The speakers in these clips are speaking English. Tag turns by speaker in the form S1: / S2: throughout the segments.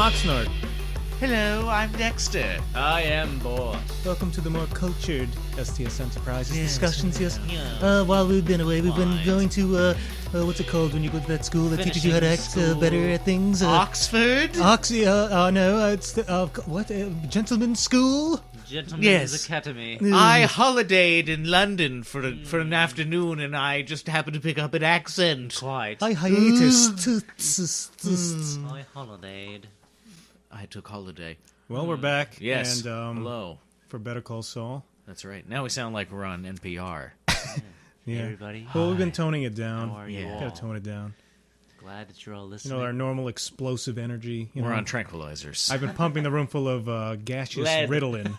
S1: Oxnard.
S2: Hello, I'm Dexter.
S3: I am boss.
S1: Welcome to the more cultured STS Enterprises
S2: Yes,
S1: discussions. Yes.
S2: yeah.
S1: While we've been away, we've been
S2: Fine.
S1: going to what's it called when you go to that school that teaches you how to act better at things?
S2: Oxford?
S1: No, it's gentleman's school.
S3: Gentlemen's
S2: Yes.
S3: Academy.
S2: I holidayed in London for an afternoon, and I just happened to pick up an accent.
S3: Quite.
S1: I hiatus.
S3: I holidayed.
S2: I took holiday.
S1: Well, we're back.
S2: Yes.
S1: And
S2: Hello.
S1: for Better Call Saul.
S2: That's right. Now we sound like we're on NPR.
S1: Yeah.
S3: Hey, everybody.
S1: Well, we've been toning it down.
S3: How are you
S2: Yeah.
S3: all?
S1: Gotta tone it down.
S3: Glad that you're all
S1: You
S3: listening.
S1: know, our normal explosive energy.
S2: We're on tranquilizers.
S1: I've been pumping the room full of gaseous
S3: Lead.
S1: Ritalin.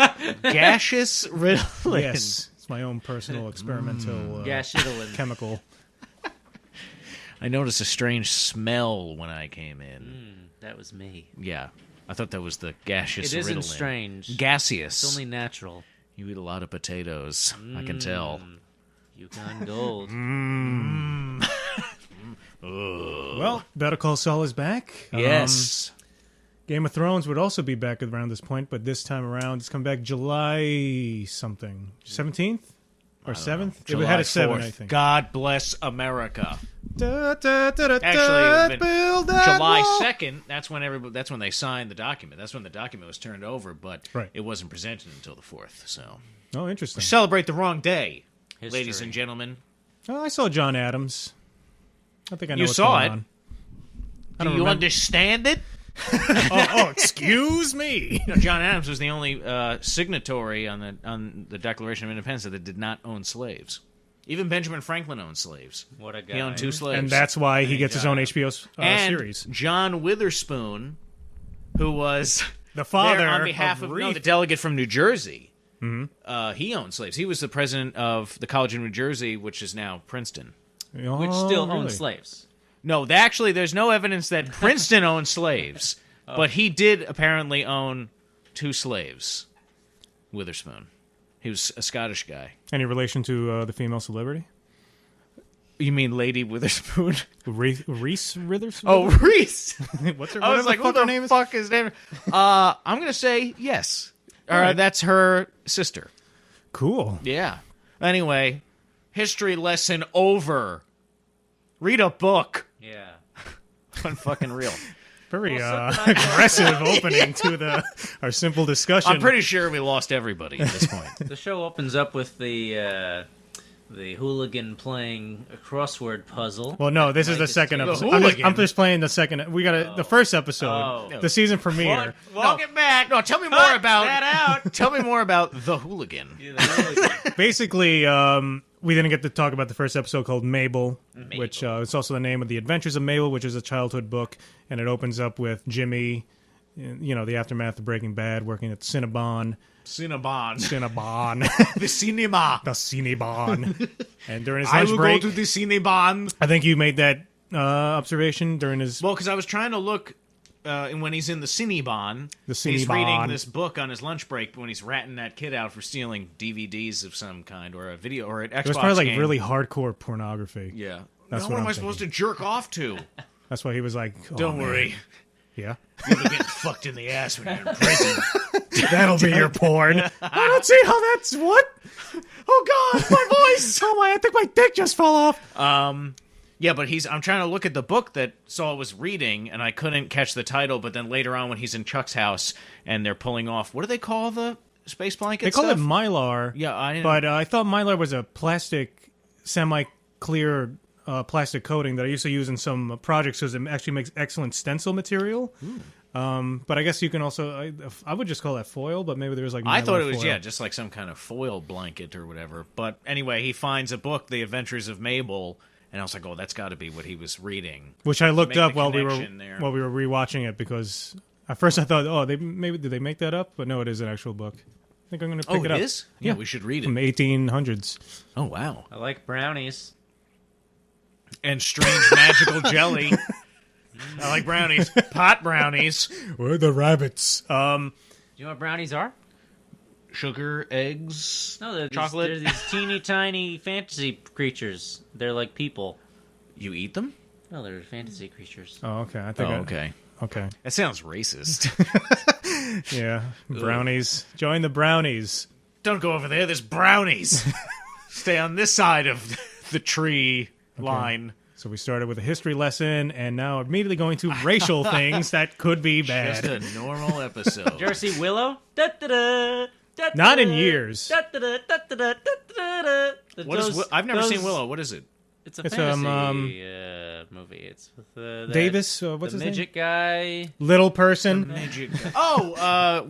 S2: Gaseous Ritalin.
S1: Yes, it's my own personal experimental
S3: Gash-Ritalin.
S1: chemical.
S2: I noticed a strange smell when I came in.
S3: That was me.
S2: Yeah. I thought that was the gaseous
S3: It isn't
S2: Ritalin.
S3: strange.
S2: Gaseous.
S3: It's only natural.
S2: You eat a lot of potatoes. I can tell.
S3: Yukon Gold.
S1: Well, Better Call Saul is back.
S2: Yes.
S1: Game of Thrones would also be back around this point, but this time around it's come back July something. 17th? Or 7th? It
S2: July
S1: had a 7,
S2: 4th.
S1: I think.
S2: God bless America.
S1: Actually,
S2: Actually, July 2nd, that's when they signed the document. That's when the document was turned over, but
S1: Right.
S2: it wasn't presented until the 4th. So
S1: Oh, interesting.
S2: celebrate the wrong day,
S3: History.
S2: ladies and gentlemen.
S1: Oh, I saw John Adams. I think I know
S2: You
S1: what's
S2: saw
S1: going
S2: it?
S1: on.
S2: Do you
S1: remember.
S2: understand it?
S1: Excuse me.
S2: You know, John Adams was the only signatory on the Declaration of Independence that did not own slaves. Even Benjamin Franklin owned slaves.
S3: What a guy.
S2: He owned 2 slaves.
S1: And that's why he gets his own HBO
S2: And
S1: series.
S2: John Witherspoon, who was
S1: The father
S2: there on behalf
S1: of
S2: of
S1: Reef.
S2: the delegate from New Jersey. He owned slaves. He was the president of the College of New Jersey, which is now Princeton.
S3: Which still
S1: really?
S3: owns slaves.
S2: No, there's no evidence that Princeton owned slaves, but he did apparently own 2 slaves. Witherspoon. He was a Scottish guy.
S1: Any relation to the female celebrity?
S2: You mean Lady Witherspoon?
S1: Reese Witherspoon?
S2: Oh, Reese.
S1: What's her,
S2: I was like,
S1: what
S2: who
S1: her
S2: the
S1: name is?
S2: fuck is name? I'm gonna say yes.
S1: right.
S2: That's her sister.
S1: Cool.
S2: Yeah. Anyway, history lesson over. Read a book.
S3: Yeah.
S2: Unfucking real.
S1: Very aggressive opening to our simple discussion.
S2: I'm pretty sure we lost everybody at this point.
S3: The show opens up with the hooligan playing a crossword puzzle.
S1: Well, no, this is the second episode. I'm
S2: hooligan.
S1: just playing the second. We got the first episode, the season premiere.
S2: Walk it back. No, tell me more about that out. Tell me more about the hooligan.
S3: Yeah, the hooligan.
S1: Basically, we didn't get to talk about the first episode called Mabel, which is also the name of The Adventures of Mabel, which is a childhood book, and it opens up with Jimmy, you know, the aftermath of Breaking Bad, working at Cinnabon.
S2: Cinnabon.
S1: The
S2: cinema.
S1: Cinnabon. And during his
S2: I
S1: lunch
S2: will
S1: break,
S2: go to the Cinnabon.
S1: I think you made that observation during his...
S2: Well, because I was trying to look, and when he's in the Cinnabon, he's
S1: Cinnabon.
S2: reading this book on his lunch break when he's ratting that kid out for stealing DVDs of some kind, or a video, or an Xbox
S1: It was probably like
S2: game.
S1: really hardcore pornography.
S2: Yeah.
S1: That's
S2: Now,
S1: what
S2: what am
S1: I'm
S2: I supposed to jerk off to?
S1: That's why he was like, oh,
S2: Don't
S1: man.
S2: worry.
S1: Yeah?
S2: You'll be getting fucked in the ass when you're in prison.
S1: That'll be your porn. I don't see how that's... What? Oh, God, my voice! Oh, my, I think my dick just fell off.
S2: Yeah, but I'm trying to look at the book that Saul was reading, and I couldn't catch the title, but then later on when he's in Chuck's house, and they're pulling off, what do they call the space blanket
S1: They call
S2: stuff?
S1: it Mylar.
S2: Yeah, I didn't...
S1: But I thought Mylar was a plastic, semi-clear plastic coating that I used to use in some projects because it actually makes excellent stencil material. But I guess you can also... I would just call that foil, but maybe there's like Mylar
S2: I thought it was,
S1: foil.
S2: just like some kind of foil blanket or whatever. But anyway, he finds a book, The Adventures of Mabel, and I was like, oh, that's got to be what he was reading.
S1: Which I looked
S2: Make
S1: up
S2: the
S1: while we were
S2: connection there.
S1: rewatching it because at first I thought, oh, did they make that up? But no, it is an actual book. I think I'm going to pick
S2: Oh,
S1: it
S2: it
S1: up.
S2: is?
S1: Yeah.
S2: We should read
S1: From
S2: it.
S1: 1800s.
S2: Oh, wow.
S3: I like brownies.
S2: And strange magical jelly. I like brownies. Pot brownies.
S1: Where are the rabbits?
S3: Do you know what brownies are?
S2: Sugar, eggs,
S3: No, they're
S2: chocolate.
S3: They're these teeny tiny fantasy creatures. They're like people.
S2: You eat them?
S3: No, they're fantasy creatures.
S1: Oh, okay. I think
S2: Oh, okay.
S1: Okay.
S2: That sounds racist.
S1: Yeah. Brownies. Join the Brownies.
S2: Don't go over there. There's brownies. Stay on this side of the tree line.
S1: So we started with a history lesson, and now immediately going to racial things that could be bad.
S2: Just a normal episode.
S3: Did you ever see Willow? Da-da-da, da-da-da,
S1: Not in years.
S3: da-da-da, da-da-da, da-da-da.
S2: What is? I've never seen Willow. What is it?
S3: It's a
S1: It's,
S3: fantasy movie. It's with
S1: Davis, what's
S3: the
S1: his name?
S3: midget guy.
S1: Little person.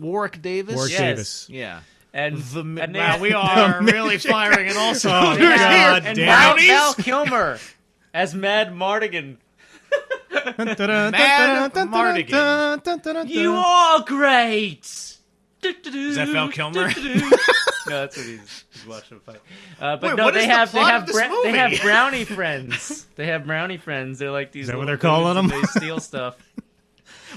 S2: Warwick Davis.
S1: Warwick
S3: Yes.
S1: Davis.
S2: Yeah.
S3: And
S2: Wow, we are really firing in all cylinders
S1: Oh,
S2: here.
S1: God
S3: and
S1: damn.
S3: Val Kilmer as Mad Mardigan.
S2: Mad Mardigan.
S3: You are great.
S2: Is that Val Kilmer?
S3: No, that's what he's watching a fight. But
S2: Wait,
S3: no,
S2: what
S3: they
S2: is the
S3: have
S2: plot of this
S3: they
S2: movie?
S3: have brownie friends. They have brownie friends. They're like these.
S1: Is that what
S3: little
S1: they're calling
S3: dudes,
S1: them?
S3: and They steal stuff.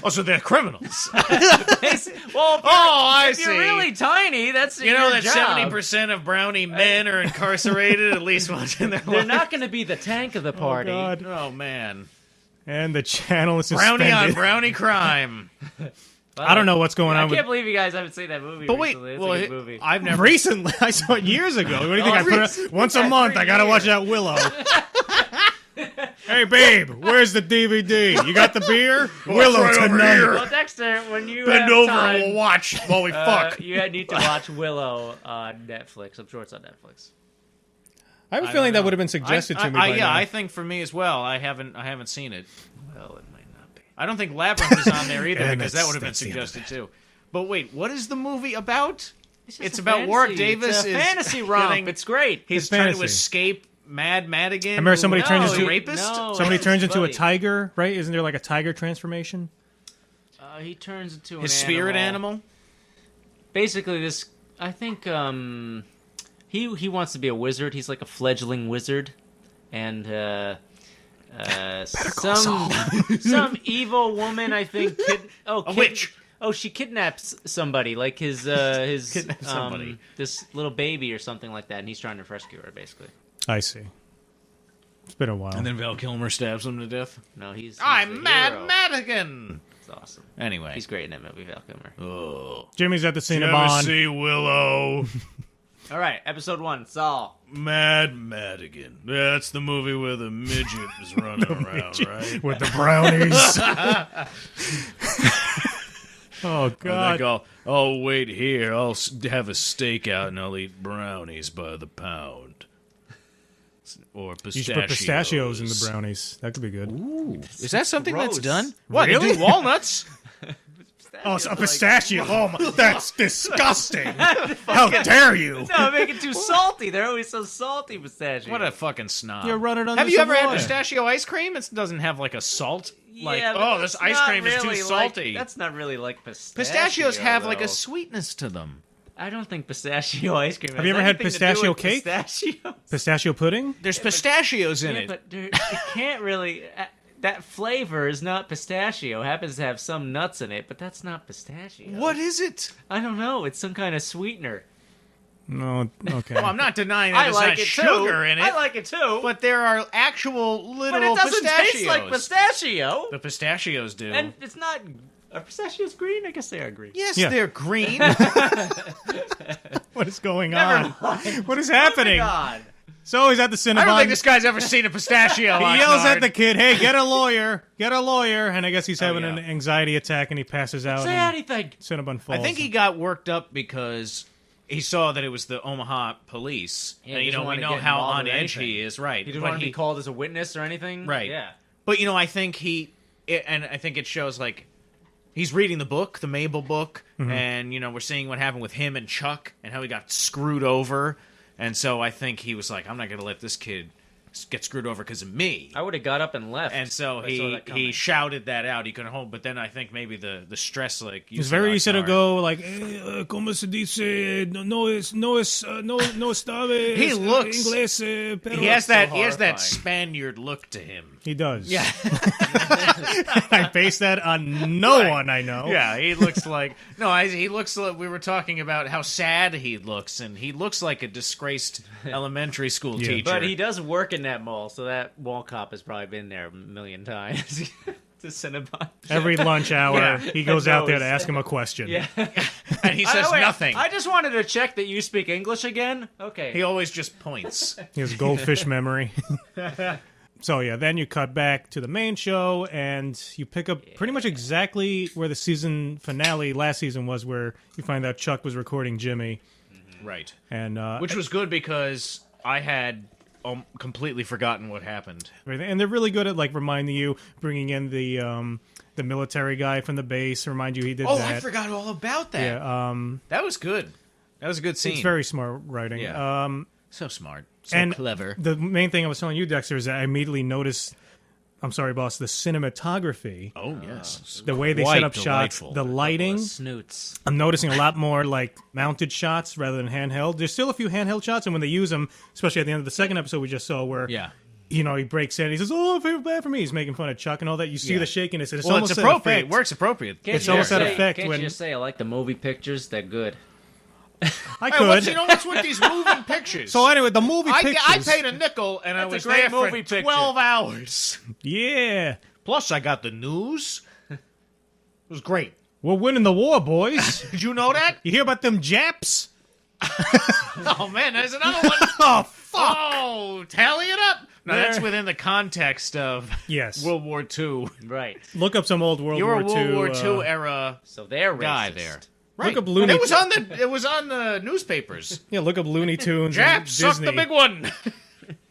S2: Oh, so they're criminals.
S3: Well,
S2: I
S3: if
S2: see.
S3: you're really tiny, that's
S2: You know
S3: your
S2: that
S3: job.
S2: 70% of brownie men are incarcerated at least once in their
S3: They're
S2: life.
S3: not going to be the tank of the party.
S1: God.
S2: Oh man,
S1: And the channel is
S2: brownie
S1: suspended.
S2: on brownie crime.
S1: I don't know what's going
S3: I
S1: on with
S3: can't believe you guys haven't seen that movie.
S2: But wait,
S3: recently. It's
S2: well,
S3: a good movie.
S2: I've never.
S1: recently. I saw it years ago. What do you think? I put it once a
S3: Yeah,
S1: month.
S3: 3
S1: I gotta watch that Willow. Hey, babe, where's the DVD? You got the beer? Willow
S2: right over
S1: tonight.
S2: here.
S3: Well, Dexter, when you
S2: Bend
S3: have
S2: over
S3: time,
S2: and we'll watch while we fuck.
S3: you need to watch Willow on Netflix. I'm sure it's on Netflix.
S1: I have a feeling that would have been suggested to me by now.
S2: I think for me as well. I haven't seen it.
S3: Well, it might not be.
S2: I don't think Labyrinth is on there either
S1: And
S2: because that would have been
S1: that's the other
S2: suggested too. But wait, what is the movie about?
S3: It's
S2: It's
S3: a
S2: about
S3: fantasy.
S2: Warwick Davis
S3: It's a
S2: is
S3: fantasy romp.
S2: getting-
S3: It's great.
S2: He's
S1: It's
S2: trying to
S1: fantasy.
S2: escape Mad Madigan.
S1: I remember somebody
S2: who-
S1: turns
S2: a
S1: into-
S2: rapist.
S3: No,
S1: Somebody
S3: it's
S1: turns into a
S3: funny.
S1: tiger, right? Isn't there like a tiger transformation?
S3: He turns into
S2: His
S3: an
S2: spirit animal.
S3: Basically, this. I think he wants to be a wizard. He's like a fledgling wizard, and some evil woman. I think.
S2: A witch.
S3: Oh, she kidnaps somebody, like his
S2: Kidnaps somebody.
S3: this little baby or something like that, and he's trying to rescue her. Basically,
S1: I see. It's been a while.
S2: And then Val Kilmer stabs him to death.
S3: no, he's
S2: I'm
S3: the
S2: Mad
S3: hero.
S2: Madigan.
S3: It's awesome.
S2: Anyway.
S3: He's great in that movie, Val Kilmer.
S2: Oh.
S1: Jimmy's at the
S2: Did you ever
S1: Cinnabon.
S2: see Willow?
S3: All right, episode 1, Saul.
S2: Mad Madigan. That's the movie where the midget is running around, right?
S1: With the brownies. Oh,
S2: And
S1: God.
S2: they go, oh, wait here. I'll have a steak out and I'll eat brownies by the pound. Or
S1: You
S2: pistachios.
S1: should put pistachios in the brownies. That could be good.
S2: Ooh. Is that something that's
S3: gross.
S2: done? What,
S1: Really?
S2: they do walnuts?
S1: Oh, so a pistachio. Oh, my, that's disgusting. How dare you?
S3: No, make it too salty. They're always so salty, pistachios.
S2: What a fucking snob.
S1: You're running under
S2: Have you
S1: some
S2: ever had
S1: water.
S2: pistachio ice cream? It doesn't have like a salt. Like,
S3: Yeah, but
S2: oh, this
S3: that's
S2: ice
S3: not
S2: cream is too
S3: really
S2: salty.
S3: that's not really like pistachio.
S2: Pistachios have like
S3: though.
S2: a sweetness to them.
S3: I don't think pistachio ice cream.
S1: Have you ever had pistachio cake?
S3: Pistachio.
S1: Pistachio pudding?
S2: There's pistachios in
S3: Yeah,
S2: it.
S3: but it can't really. That flavor is not pistachio. It happens to have some nuts in it, but that's not pistachio.
S2: What is it?
S3: I don't know. It's some kind of sweetener.
S1: No, okay.
S2: Well, I'm not denying that
S3: I
S2: there's
S3: like
S2: not
S3: it
S2: sugar
S3: too.
S2: in it.
S3: I like it too.
S2: But there are actual
S3: But
S2: little
S3: it doesn't
S2: pistachios.
S3: taste like pistachio.
S2: The pistachios do.
S3: And it's not. Are pistachios green? I guess they are green.
S2: Yes,
S1: Yeah.
S2: they're green.
S1: What is going
S3: Never
S1: on?
S3: mind.
S1: What is happening?
S3: God.
S1: So he's at the Cinnabon.
S2: I don't think this guy's ever seen a pistachio.
S1: He yells
S2: Oxnard.
S1: at the kid, "Hey, get a lawyer! Get a lawyer!" And I guess he's having
S2: yeah.
S1: an anxiety attack, and he passes out.
S3: Say
S1: and
S3: anything.
S1: Cinnabon falls.
S2: I think he got worked up because he saw that it was the Omaha police.
S3: Yeah,
S2: and,
S3: he
S2: you know,
S3: doesn't
S2: we
S3: wanna
S2: know
S3: get
S2: how
S3: involved
S2: on
S3: with
S2: edge
S3: anything.
S2: he is, right?
S3: He didn't
S2: But
S3: want to be called as a witness or anything.
S2: Right.
S3: Yeah.
S2: But you know, I think and I think it shows like he's reading the book, the Mabel book, and you know we're seeing what happened with him and Chuck and how he got screwed over, and so I think he was like, I'm not going to let this kid get screwed over because of me.
S3: I would have got up and left.
S2: And so
S3: if I saw
S2: he
S3: that coming.
S2: shouted that out. He couldn't hold, but then I think maybe the stress like
S1: It's very easy to go like, "Como se dice? No sabe.
S2: He looks-
S1: inglés, pero
S2: He has
S3: so
S2: that
S3: horrifying.
S2: Spaniard look to him.
S1: He does.
S2: Yeah.
S1: I base that on no one I know.
S2: Yeah, he looks like he looks like we were talking about how sad he looks, and he looks like a disgraced elementary school
S1: Yeah.
S2: teacher.
S3: But he does work in that mall, so that mall cop has probably been there a million times. to Cinnabon.
S1: Every lunch hour,
S2: Yeah.
S1: he goes out there to
S3: Knows.
S1: ask him a question.
S3: Yeah.
S2: And he says
S3: Wait,
S2: nothing.
S3: I just wanted to check that you speak English again. Okay.
S2: He always just points.
S1: He has goldfish memory. So yeah, then you cut back to the main show, and you pick up pretty much exactly where the season finale last season was, where you find out Chuck was recording Jimmy.
S2: Right.
S1: And
S2: Which was good because I had completely forgotten what happened.
S1: and they're really good at like reminding you, bringing in the military guy from the base, remind you he did
S2: Oh,
S1: that.
S2: I forgot all about that.
S1: Yeah,
S2: That was good. That was a good scene.
S1: it's very smart writing.
S2: Yeah. So smart. So
S1: and
S2: clever.
S1: The main thing I was telling you, Dexter, is that I immediately noticed. I'm sorry, boss. The cinematography,
S2: Oh, yes.
S1: the way they
S2: Quite
S1: set up shots,
S2: delightful.
S1: the lighting.
S3: Snoots.
S1: I'm noticing a lot more like mounted shots rather than handheld. There's still a few handheld shots, and when they use them, especially at the end of the second episode we just saw, where
S2: Yeah.
S1: he breaks in, he says, "Oh, I feel bad for me." He's making fun of Chuck and all that. You see
S2: Yeah.
S1: the shakiness. It's
S2: Well,
S1: almost
S2: it's
S1: an
S2: appropriate. It
S1: effect.
S2: works appropriate.
S1: It's almost that effect
S3: Can't
S1: when
S3: you just say I like the movie pictures? They're good.
S1: I
S2: Hey,
S1: could.
S2: what's with these moving pictures?
S1: So anyway, the movie
S2: I
S1: pictures.
S2: paid a nickel and I
S3: That's a
S2: was
S3: great
S2: there for
S3: movie picture.
S2: 12 hours.
S1: Yeah,
S2: Plus, I got the news. It was great.
S1: we're winning the war, boys.
S2: Did you know that?
S1: You hear about them Japs?
S2: Oh, man, there's another one.
S1: Oh, fuck.
S2: Oh, tally it up. No, that's within the context of
S1: Yes.
S2: World War II.
S3: Right.
S1: Look up some old World
S2: You're
S1: War
S2: a World
S1: II.
S2: War II era
S3: So they're racist.
S2: guy there.
S1: Look up
S2: And
S1: Looney.
S2: it was on the newspapers.
S1: Yeah, look up Looney Tunes.
S2: Japs,
S1: and
S2: suck
S1: Disney.
S2: the big one.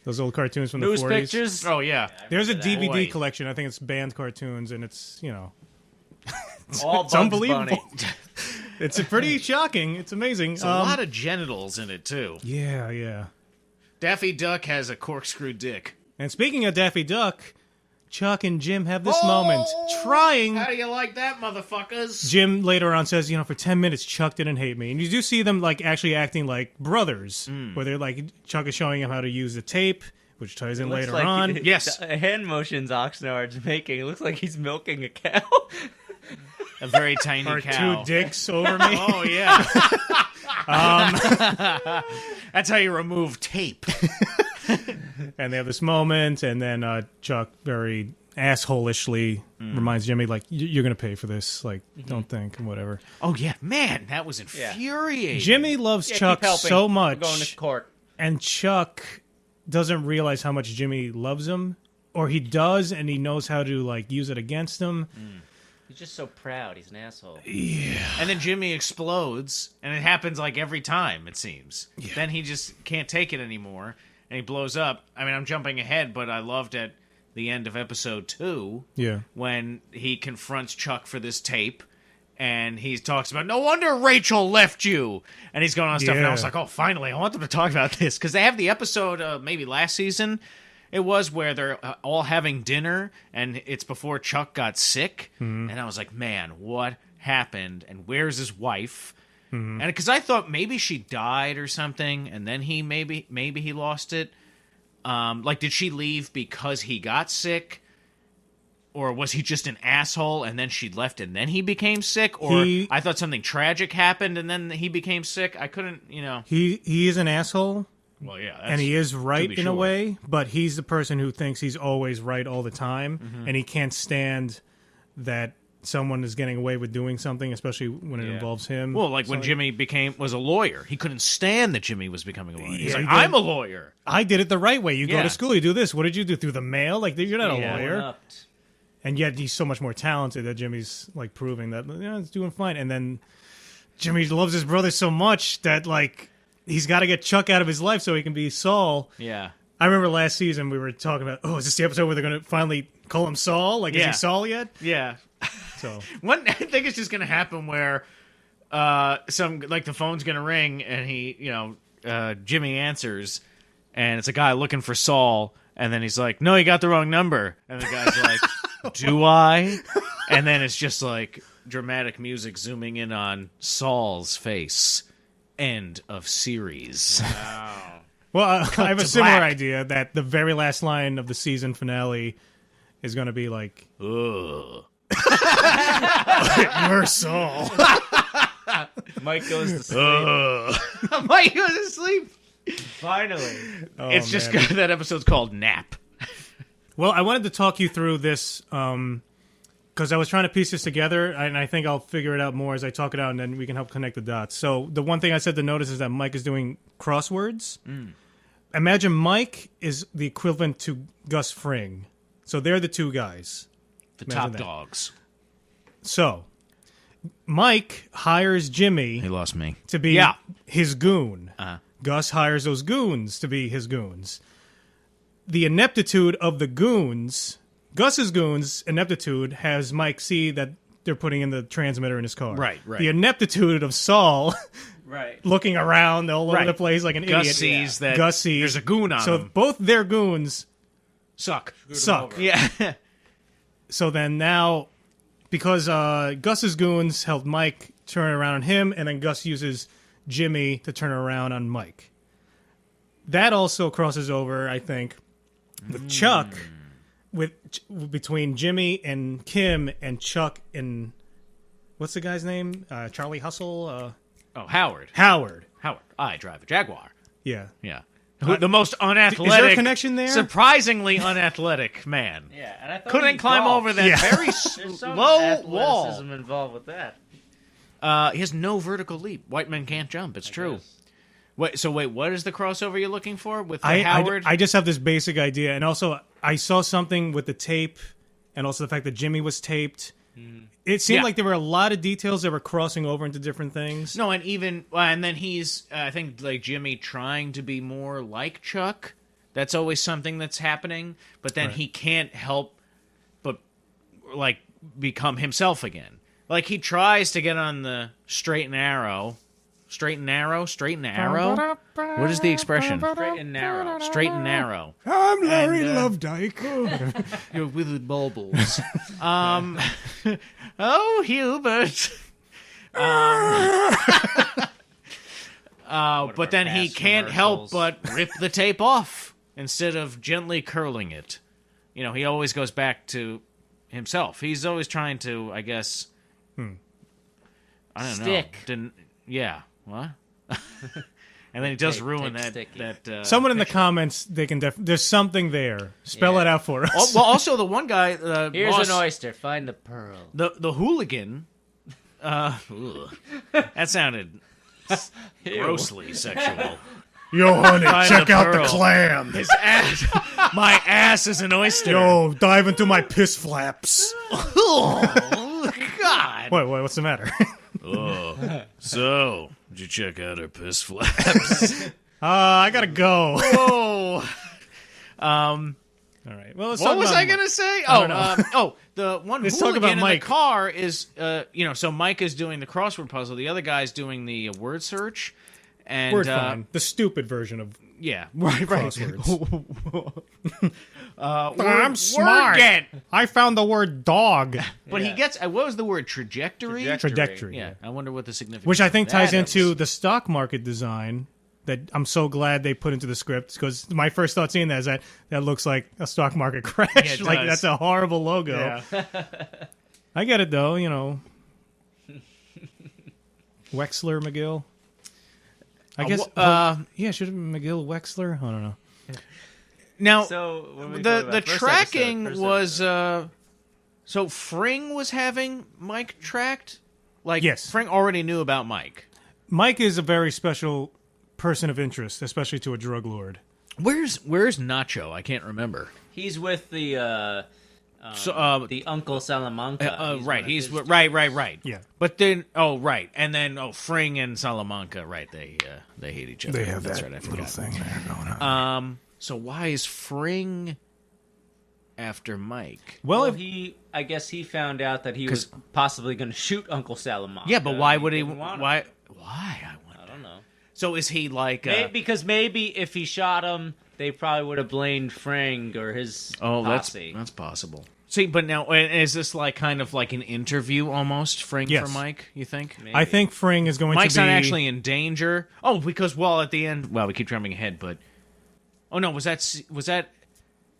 S1: Those old cartoons from
S3: News
S1: the 40s.
S3: pictures.
S2: Oh, yeah.
S1: There's a DVD
S2: Boy.
S1: collection. I think it's banned cartoons, and it's
S3: All
S1: it's
S3: Bugs
S1: unbelievable.
S3: Bunny.
S1: It's pretty shocking. It's amazing.
S2: There's a lot of genitals in it, too.
S1: Yeah, yeah.
S2: Daffy Duck has a corkscrew dick.
S1: And speaking of Daffy Duck, Chuck and Jim have this moment trying.
S2: How do you like that, motherfuckers?
S1: Jim later on says, for 10 minutes, Chuck didn't hate me. And you do see them like actually acting like brothers, where they're like, Chuck is showing him how to use the tape, which ties in
S3: Looks
S1: later
S3: like
S1: on.
S2: Yes.
S3: The hand motions Oxnard's making. It looks like he's milking a cow.
S2: A very tiny
S1: Or
S2: cow.
S1: two dicks over me.
S2: Oh, yeah. That's how you remove tape.
S1: And they have this moment, and then Chuck very assholishly reminds Jimmy, like, you're going to pay for this. Like, don't think, and whatever.
S2: Oh, yeah. Man, that was infuriating.
S1: Jimmy loves
S3: Yeah,
S1: Chuck
S3: keep helping.
S1: so
S3: We're
S1: much,
S3: going to court.
S1: and Chuck doesn't realize how much Jimmy loves him, or he does, and he knows how to, like, use it against him.
S3: He's just so proud. He's an asshole.
S2: And then Jimmy explodes, and it happens like every time, it seems. Then he just can't take it anymore, and he blows up. I mean, I'm jumping ahead, but I loved at the end of episode 2
S1: Yeah.
S2: when he confronts Chuck for this tape, and he talks about, no wonder Rachel left you. And he's going on stuff, and I was
S1: Yeah.
S2: like, oh, finally, I want them to talk about this. Because they have the episode, maybe last season, it was where they're all having dinner, and it's before Chuck got sick. And I was like, man, what happened? And where's his wife? And because I thought maybe she died or something, and then he maybe he lost it. Like, did she leave because he got sick? Or was he just an asshole and then she left and then he became sick? Or I thought something tragic happened and then he became sick. I couldn't,
S1: He is an asshole,
S2: Well, yeah.
S1: and he is right
S2: be
S1: in a
S2: sure.
S1: way, but he's the person who thinks he's always right all the time, and he can't stand that someone is getting away with doing something, especially when it involves him.
S2: Well, like when Jimmy was a lawyer. He couldn't stand that Jimmy was becoming a lawyer. He's
S1: Yeah,
S2: like,
S1: he did.
S2: I'm a lawyer.
S1: I did it the right way. You go
S2: Yeah.
S1: to school, you do this. What did you do? Through the mail? Like, you're not a
S2: Yeah.
S1: lawyer.
S3: One-upped.
S1: And yet he's so much more talented that Jimmy's like proving that it's doing fine. And then Jimmy loves his brother so much that like he's got to get Chuck out of his life so he can be Saul.
S2: Yeah.
S1: I remember last season we were talking about, is this the episode where they're going to finally call him Saul? Like, is
S2: Yeah.
S1: he Saul yet?
S2: Yeah.
S1: So
S2: I think it's just going to happen where the phone's going to ring and Jimmy answers and it's a guy looking for Saul. And then he's like, no, you got the wrong number. And the guy's like, do I? And then it's just like dramatic music zooming in on Saul's face. End of series.
S1: well, I have a
S2: to
S1: similar
S2: black.
S1: idea that the very last line of the season finale is going to be like,
S2: Ugh.
S1: "You're Saul."
S3: Mike goes to sleep.
S2: Mike goes to sleep.
S3: Finally.
S1: Oh,
S2: It's just
S1: man.
S2: that episode's called Nap.
S1: Well, I wanted to talk you through this because I was trying to piece this together, and I think I'll figure it out more as I talk it out, and then we can help connect the dots. So the one thing I said to notice is that Mike is doing crosswords. Imagine Mike is the equivalent to Gus Fring. So they're the two guys.
S2: The
S1: Imagine
S2: top
S1: that.
S2: dogs.
S1: So Mike hires Jimmy
S2: He lost me.
S1: to be his goon. Gus hires those goons to be his goons. The ineptitude of the goons, Gus's goons' ineptitude has Mike see that they're putting in the transmitter in his car.
S2: Right.
S1: The ineptitude of Saul looking around all over the place like an
S2: Gus
S1: idiot.
S2: sees that
S1: Gus sees
S2: there's a goon on
S1: so
S2: him.
S1: both their goons
S2: Suck.
S1: Yeah. So then now, because Gus's goons helped Mike turn around on him, and then Gus uses Jimmy to turn around on Mike. That also crosses over, I think, with Chuck, between Jimmy and Kim and Chuck and what's the guy's name? Charlie Hustle.
S2: Howard.
S1: Howard.
S2: I drive a Jaguar.
S1: Yeah.
S2: Yeah. The most unathletic.
S1: Is there a connection there?
S2: Surprisingly unathletic man.
S3: Yeah, and I thought
S2: Couldn't climb over that very
S3: There's some
S2: low wall.
S3: athleticism involved with that.
S2: He has no vertical leap. White men can't jump. It's true. Wait, what is the crossover you're looking for with Howard?
S1: I just have this basic idea, and also I saw something with the tape, and also the fact that Jimmy was taped. It seemed like there were a lot of details that were crossing over into different things.
S2: No, and then he's, I think, like Jimmy trying to be more like Chuck. That's always something that's happening, but then he can't help but, like, become himself again. Like, he tries to get on the straight and narrow. Straight and narrow? Straight and arrow? What is the expression?
S3: Straight and narrow.
S2: Straight and narrow.
S1: I'm Larry Lovedyke.
S2: You're with bulbils. Oh, Hubert. But then he
S3: past
S2: can't help
S3: commercials.
S2: but rip the tape off instead of gently curling it. You know, he always goes back to himself. He's always trying to, I guess, I don't
S3: Stick.
S2: know. Yeah. What? And then he does ruin that.
S3: sticky.
S1: Someone in the comments, they can. There's something there. Spell it out for us.
S2: Well, also the one guy.
S3: Here's
S2: boss,
S3: an oyster. Find the pearl.
S2: The hooligan. That sounded grossly sexual.
S1: Yo, honey,
S2: Find
S1: check
S2: the
S1: out the
S2: pearl.
S1: clam.
S2: His ass, my ass is an oyster.
S1: Yo, dive into my piss flaps.
S2: Oh, God.
S1: Wait, what's the matter?
S2: So, did you check out her piss flaps?
S1: I gotta go.
S2: Oh.
S1: All right. Well, let's
S2: What
S1: talk
S2: was
S1: about
S2: I gonna say?
S1: don't know.
S2: The one
S1: Let's talk
S2: hooligan
S1: about
S2: in
S1: Mike.
S2: the car is, so Mike is doing the crossword puzzle. The other guy's doing the word search. And,
S1: Word find. The stupid version of
S2: yeah, right.
S1: crosswords. I'm
S2: Word
S1: smart.
S2: get.
S1: I found the word dog,
S2: But he gets, what was the word? Trajectory?
S1: trajectory,
S2: Yeah, I wonder what the significance
S1: which I think
S2: of
S1: ties
S2: that
S1: into
S2: is.
S1: the stock market design that I'm so glad they put into the script, because my first thought seeing that is that looks like a stock market crash.
S2: it
S1: Like
S2: does.
S1: that's a horrible logo.
S2: Yeah.
S1: I get it though, Wexler McGill. I guess. Should have been McGill Wexler. I don't know.
S2: Now,
S3: So what were we talking
S2: the
S3: about? First
S2: tracking
S3: episode,
S2: was so Fring was having Mike tracked. Like,
S1: Yes.
S2: Fring already knew about Mike.
S1: Mike is a very special person of interest, especially to a drug lord.
S2: Where's Nacho? I can't remember.
S3: He's with the the Uncle Salamanca.
S2: Right,
S3: he's
S2: right.
S1: Yeah.
S2: But then, and then Fring and Salamanca, right? They hate each other. That's right. I forgot.
S1: thing there going on.
S2: So why is Fring after Mike?
S3: Well, I guess he found out that he was possibly going to shoot Uncle Salamanca.
S2: Yeah, but why would he?
S3: didn't want him.
S2: Why? I wonder.
S3: I don't know.
S2: So is he like?
S3: Because maybe if he shot him, they probably would have blamed Frang or his posse.
S2: that's possible. See, but now is this like kind of like an interview almost, Fring
S1: Yes.
S2: for Mike? You think?
S3: Maybe.
S1: I think Fring is going
S2: Mike's
S1: to be
S2: not actually in danger. Oh, because at the end, we keep jumping ahead, but was that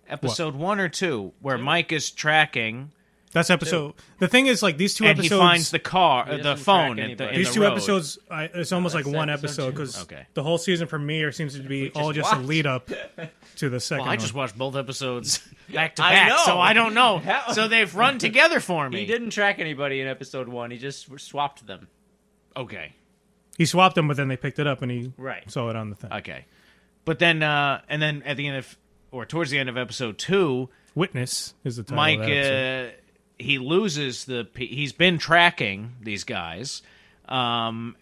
S2: episode 1 or 2 where Mike is tracking
S1: That's episode. The thing is, like, these two
S2: And
S1: episodes.
S2: he finds the car,
S3: He
S2: the
S3: doesn't
S2: phone.
S3: track
S2: In
S3: anybody.
S1: these
S2: the
S1: two
S2: road.
S1: episodes, it's almost like
S3: that's
S1: one
S3: episode
S1: episode
S3: two.
S1: because
S2: Okay.
S1: the whole season premiere seems to be all just a
S3: watched.
S1: lead up to the second
S2: Well, I
S1: one.
S2: just watched both episodes back to
S3: I
S2: back,
S3: know.
S2: so I don't know.
S3: How-
S2: So they've run together for me.
S3: He didn't track anybody in episode 1. He just swapped them.
S2: Okay.
S1: He swapped them, but then they picked it up and he
S3: Right.
S1: saw it on the thing.
S2: Okay. But then, and then at the end of, or towards the end of episode 2,
S1: Witness is the title.
S2: Mike,
S1: of that episode.
S2: he loses he's been tracking these guys, and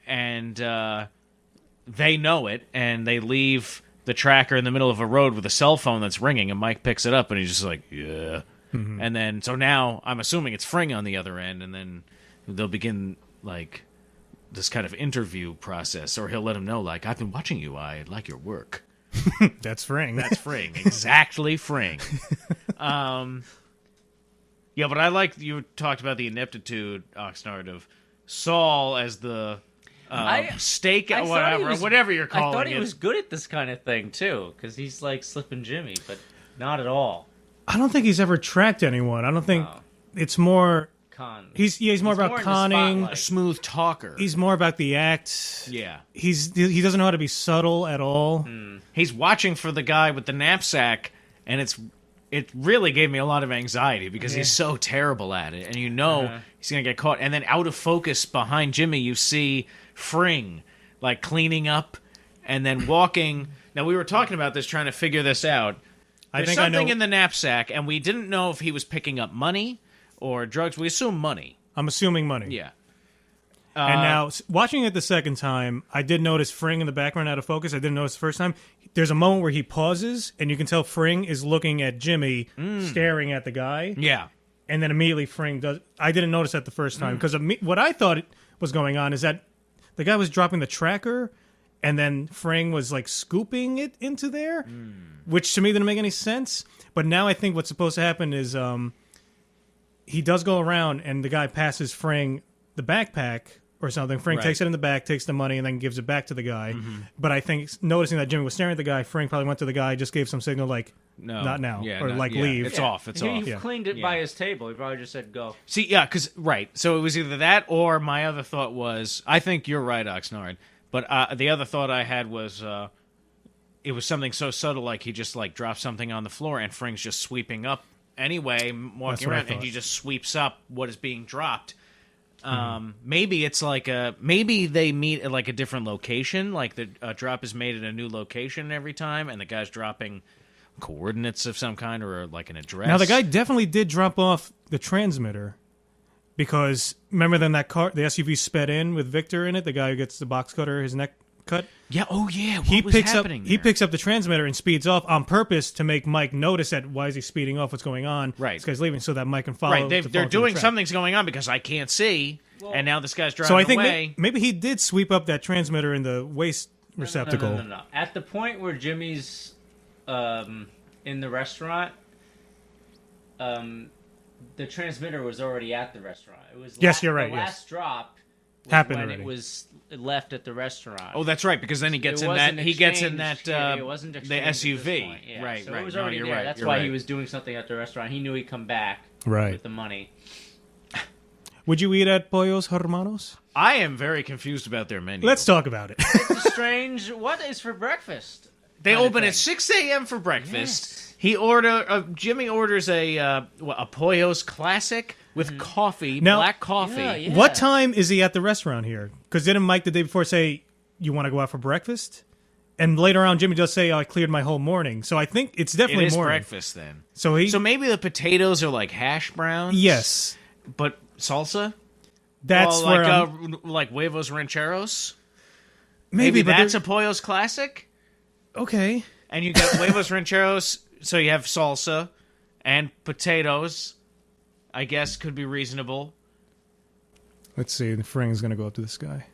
S2: they know it, and they leave the tracker in the middle of a road with a cell phone that's ringing, and Mike picks it up, and he's just like, yeah.
S1: Mm-hmm.
S2: And then, so now I'm assuming it's Fring on the other end, and then they'll begin, like, this kind of interview process, or he'll let him know, like, I've been watching you, I like your work.
S1: That's Fring.
S2: That's Fring. Exactly Fring. Yeah, but I like you talked about the ineptitude, Oxnard, of Saul as the steak,
S3: I thought he was-
S2: whatever you're calling
S3: I thought he
S2: it.
S3: was good at this kind of thing, too, because he's like slipping Jimmy, but not at all.
S1: I don't think he's ever tracked anyone. I don't think
S3: Oh.
S1: it's more.
S3: Con.
S1: He's more about
S3: more in the
S1: conning.
S3: spotlight.
S2: A smooth talker.
S1: He's more about the act.
S2: Yeah.
S1: He doesn't know how to be subtle at all.
S2: He's watching for the guy with the knapsack, and it really gave me a lot of anxiety because he's so terrible at it, and you know he's gonna get caught. And then out of focus behind Jimmy, you see Fring like cleaning up and then walking. Now we were talking about this, trying to figure this out. There's
S1: think I
S2: something
S1: know-
S2: in the knapsack, and we didn't know if he was picking up money or drugs. We assume money.
S1: I'm assuming money.
S2: Yeah.
S1: And now, watching it the second time, I did notice Fring in the background out of focus. I didn't notice the first time. There's a moment where he pauses, and you can tell Fring is looking at Jimmy, staring at the guy.
S2: Yeah.
S1: And then immediately Fring does. I didn't notice that the first time because what I thought was going on is that the guy was dropping the tracker, and then Fring was like scooping it into there, which to me didn't make any sense. But now I think what's supposed to happen is he does go around, and the guy passes Fring the backpack or something. Fring
S2: Right.
S1: takes it in the back, takes the money, and then gives it back to the guy. But I think noticing that Jimmy was staring at the guy, Fring probably went to the guy, just gave some signal like,
S2: No.
S1: not now,
S2: Yeah,
S1: or
S2: not-
S1: like
S2: yeah.
S1: leave.
S2: It's off. It's
S3: he
S2: off.
S1: Yeah.
S3: cleaned it by his table. He probably just said go.
S2: See, yeah, because right. So it was either that, or my other thought was, I think you're right, Oxnard. But the other thought I had was, it was something so subtle, like he just like dropped something on the floor, and Fring's just sweeping up anyway,
S1: That's
S2: walking
S1: what I
S2: around, and
S1: thought.
S2: he just sweeps up what is being dropped. Maybe it's like maybe they meet at like a different location, like the drop is made at a new location every time, and the guy's dropping coordinates of some kind or like an address.
S1: Now the guy definitely did drop off the transmitter because remember then that car, the SUV sped in with Victor in it, the guy who gets the box cutter, his neck cut.
S2: yeah, oh yeah, what
S1: He
S2: was
S1: picks up
S2: happening
S1: he
S2: there?
S1: picks up the transmitter and speeds off on purpose to make Mike notice that why is he speeding off, what's going on.
S2: Right.
S1: This guy's leaving so that Mike can follow.
S2: Right,
S1: to
S2: they're
S1: follow
S2: doing
S1: the track.
S2: something's going on because I can't see, and now this guy's driving
S1: So I think
S2: away.
S1: maybe he did sweep up that transmitter in the waste receptacle.
S3: No. At the point where Jimmy's in the restaurant, the transmitter was already at the restaurant. It was
S1: Yes, you're right,
S3: The
S1: yes.
S3: last drop was
S1: Happened
S3: when
S1: already.
S3: it was left at the restaurant.
S2: Oh, that's right, because then he gets
S3: It
S2: in
S3: wasn't
S2: that he gets in
S3: exchanged-
S2: that
S3: it wasn't
S2: the
S3: exchanged at this
S2: SUV.
S3: point, yeah.
S2: Right,
S3: So
S2: right.
S3: It was
S2: No,
S3: already
S2: you're
S3: there.
S2: right.
S3: That's
S2: you're
S3: why
S2: right.
S3: he was doing something at the restaurant. He knew he'd come back
S1: Right.
S3: with the money.
S1: Would you eat at Pollos Hermanos?
S2: I am very confused about their menu.
S1: Let's talk about it.
S3: It's strange. What is for breakfast?
S2: They
S3: kind of
S2: open
S3: thing.
S2: at 6 a.m. for breakfast.
S3: Yes.
S2: Jimmy orders a Pollo's Classic with coffee,
S1: Now-
S2: black coffee.
S3: Yeah.
S1: What time is he at the restaurant here? Because didn't Mike the day before say, you want to go out for breakfast? And later on, Jimmy does say, I cleared my whole morning. So I think it's
S2: It
S1: definitely
S2: is
S1: morning.
S2: breakfast then.
S1: So he,
S2: So maybe the potatoes are like hash browns.
S1: yes,
S2: but salsa.
S1: that's
S2: well,
S1: where
S2: like
S1: I'm-
S2: like huevos rancheros.
S1: maybe
S2: But that's
S1: they're-
S2: a Pollo's Classic.
S1: okay.
S2: And you got huevos rancheros, so you have salsa and potatoes. I guess could be reasonable.
S1: Let's see. The Fring is going to go up to this guy.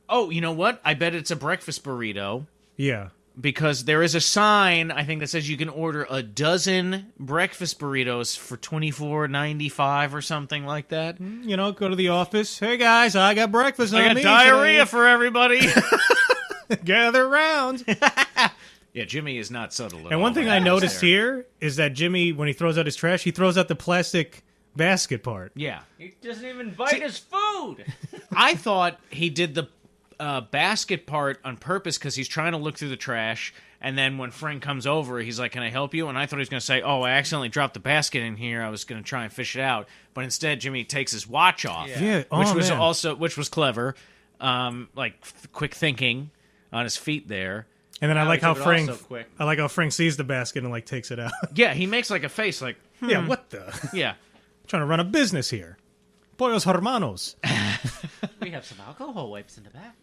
S2: Oh, you know what? I bet it's a breakfast burrito
S1: Yeah.
S2: because there is a sign I think that says you can order a dozen breakfast burritos for $24.95 or something like that.
S1: You know, go to the office. Hey, guys, I got breakfast on
S2: I got
S1: me
S2: diarrhea
S1: today.
S2: for everybody.
S1: Gather around.
S2: Yeah, Jimmy is not subtle at all.
S1: And one thing
S2: right
S1: I
S2: now,
S1: noticed
S2: there.
S1: here is that Jimmy, when he throws out his trash, he throws out the plastic basket part.
S2: Yeah.
S3: He doesn't even bite his food.
S2: I thought he did the basket part on purpose because he's trying to look through the trash, and then when Frank comes over, he's like, "Can I help you?" And I thought he was going to say, "Oh, I accidentally dropped the basket in here. I was going to try and fish it out." But instead, Jimmy takes his watch off, which was clever, quick thinking on his feet there.
S1: And then I like how Frank sees the basket and like takes it out.
S2: Yeah, he makes like a face, like,
S1: Yeah, what the?
S2: yeah.
S1: Trying to run a business here. Pollos hermanos.
S3: We have some alcohol wipes in the back.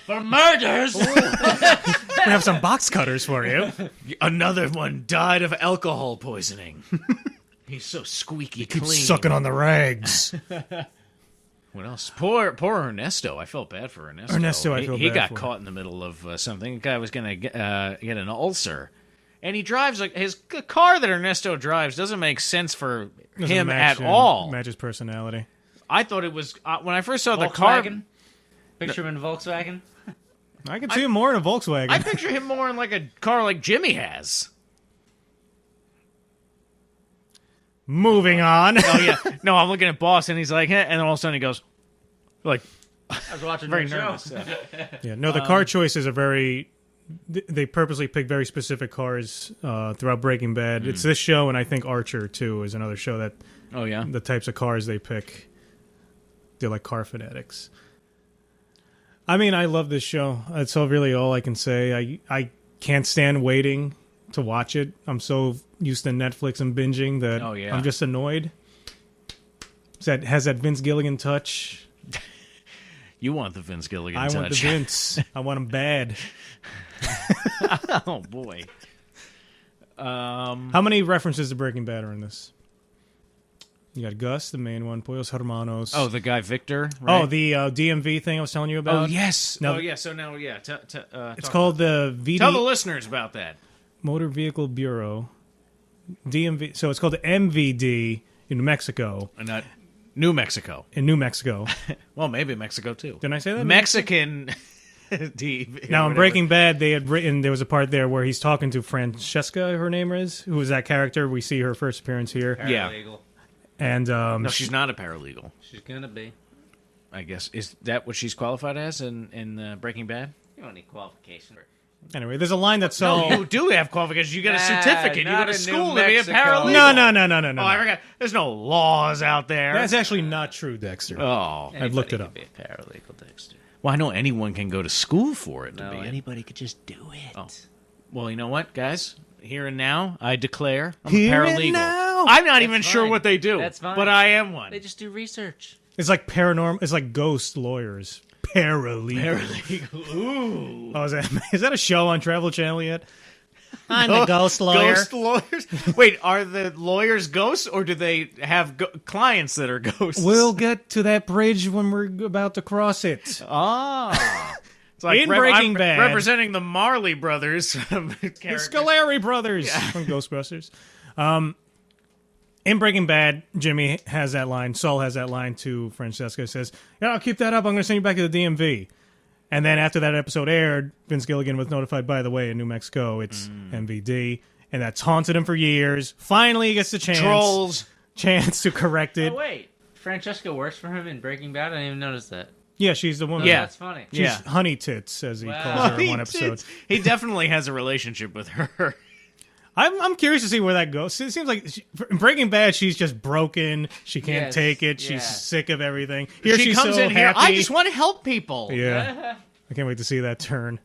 S3: For murders!
S1: We have some box cutters for you.
S2: Another one died of alcohol poisoning. He's so squeaky clean.
S1: Keep sucking on the rags.
S2: What else? Poor Ernesto. I felt bad for Ernesto. He got caught in the middle of something. The guy was going to get an ulcer. And he drives the car that Ernesto drives doesn't make sense for him at all.
S1: Matches personality.
S2: I thought it was when I first saw the
S3: car.
S2: car.
S3: Picture him in a Volkswagen.
S1: I could see him more in a Volkswagen.
S2: I picture him more in like a car like Jimmy has.
S1: Moving on.
S2: Oh yeah, no, I'm looking at Boss and he's like, and then all of a sudden he goes, like,
S3: I was watching
S2: very
S3: that
S2: nervous.
S3: show.
S1: Yeah, no, the car choices are very. They purposely pick very specific cars throughout Breaking Bad. It's this show, and I think Archer too is another show that.
S2: Oh yeah,
S1: the types of cars they pick. They're like car fanatics. I mean, I love this show. That's really all I can say. I can't stand waiting to watch it. I'm so used to Netflix and binging that I'm just annoyed. Has that Vince Gilligan touch?
S2: You want the Vince Gilligan touch.
S1: I want the Vince. I want him bad.
S2: Oh, boy.
S1: How many references to Breaking Bad are in this? You got Gus, the main one, Pollos Hermanos.
S2: Oh, the guy Victor, right?
S1: Oh, the DMV thing I was telling you about?
S2: Oh, yes.
S1: Now,
S2: So now,
S1: it's called the VD...
S2: Tell the listeners about that.
S1: Motor Vehicle Bureau. DMV. So it's called the MVD in New Mexico.
S2: Not New Mexico.
S1: In New Mexico.
S2: Well, maybe Mexico, too.
S1: Didn't I say that?
S2: Mexican... DMV,
S1: now, in Breaking Bad, there was a part there where he's talking to Francesca, her name is, who is that character. We see her first appearance here.
S3: Paralegal.
S1: And
S2: no, she's not a paralegal.
S3: She's gonna be.
S2: I guess is that what she's qualified as in Breaking Bad?
S3: You don't need qualification.
S1: Anyway, there's a line that Saul.
S2: No, you do have qualifications. You get a certificate. You go to school to be a paralegal.
S1: No.
S2: Oh, I forgot. There's no laws out there.
S1: That's actually not true, Dexter.
S2: Oh,
S1: I've looked it up.
S3: Be a paralegal, Dexter.
S2: Well, I know anyone can go to school for it.
S3: Anybody could just do it.
S2: Oh. Well, you know what, guys? Here and now, I declare I'm
S1: Here
S2: a paralegal.
S1: And now.
S2: I'm not even sure what they do.
S3: That's fine.
S2: But I am one.
S3: They just do research.
S1: It's like paranormal. It's like ghost lawyers. Paralegal.
S2: Ooh.
S1: Oh, is that a show on Travel Channel yet? I'm the ghost lawyer.
S2: Ghost lawyers? Wait, are the lawyers ghosts, or do they have clients that are ghosts?
S1: We'll get to that bridge when we're about to cross it.
S2: Ah. It's like
S1: in Breaking Bad.
S2: Representing the Marley brothers. The
S1: Scolari brothers from Ghostbusters. In Breaking Bad, Jimmy has that line. Saul has that line to Francesca. Says, "Yeah, I'll keep that up. I'm going to send you back to the DMV." And then after that episode aired, Vince Gilligan was notified, by the way, in New Mexico, it's MVD. And that's haunted him for years. Finally, he gets the chance to correct it.
S3: Oh, wait. Francesca works for him in Breaking Bad? I didn't even notice that.
S1: Yeah, she's the woman.
S3: Yeah, that's funny.
S1: She's Honey Tits, as he calls her in one episode.
S2: He definitely has a relationship with her.
S1: I'm curious to see where that goes. It seems like in Breaking Bad, she's just broken. She can't take it. She's sick of everything. Here
S2: she comes
S1: so
S2: in here.
S1: happy.
S2: I just want to help people.
S1: Yeah, I can't wait to see that turn.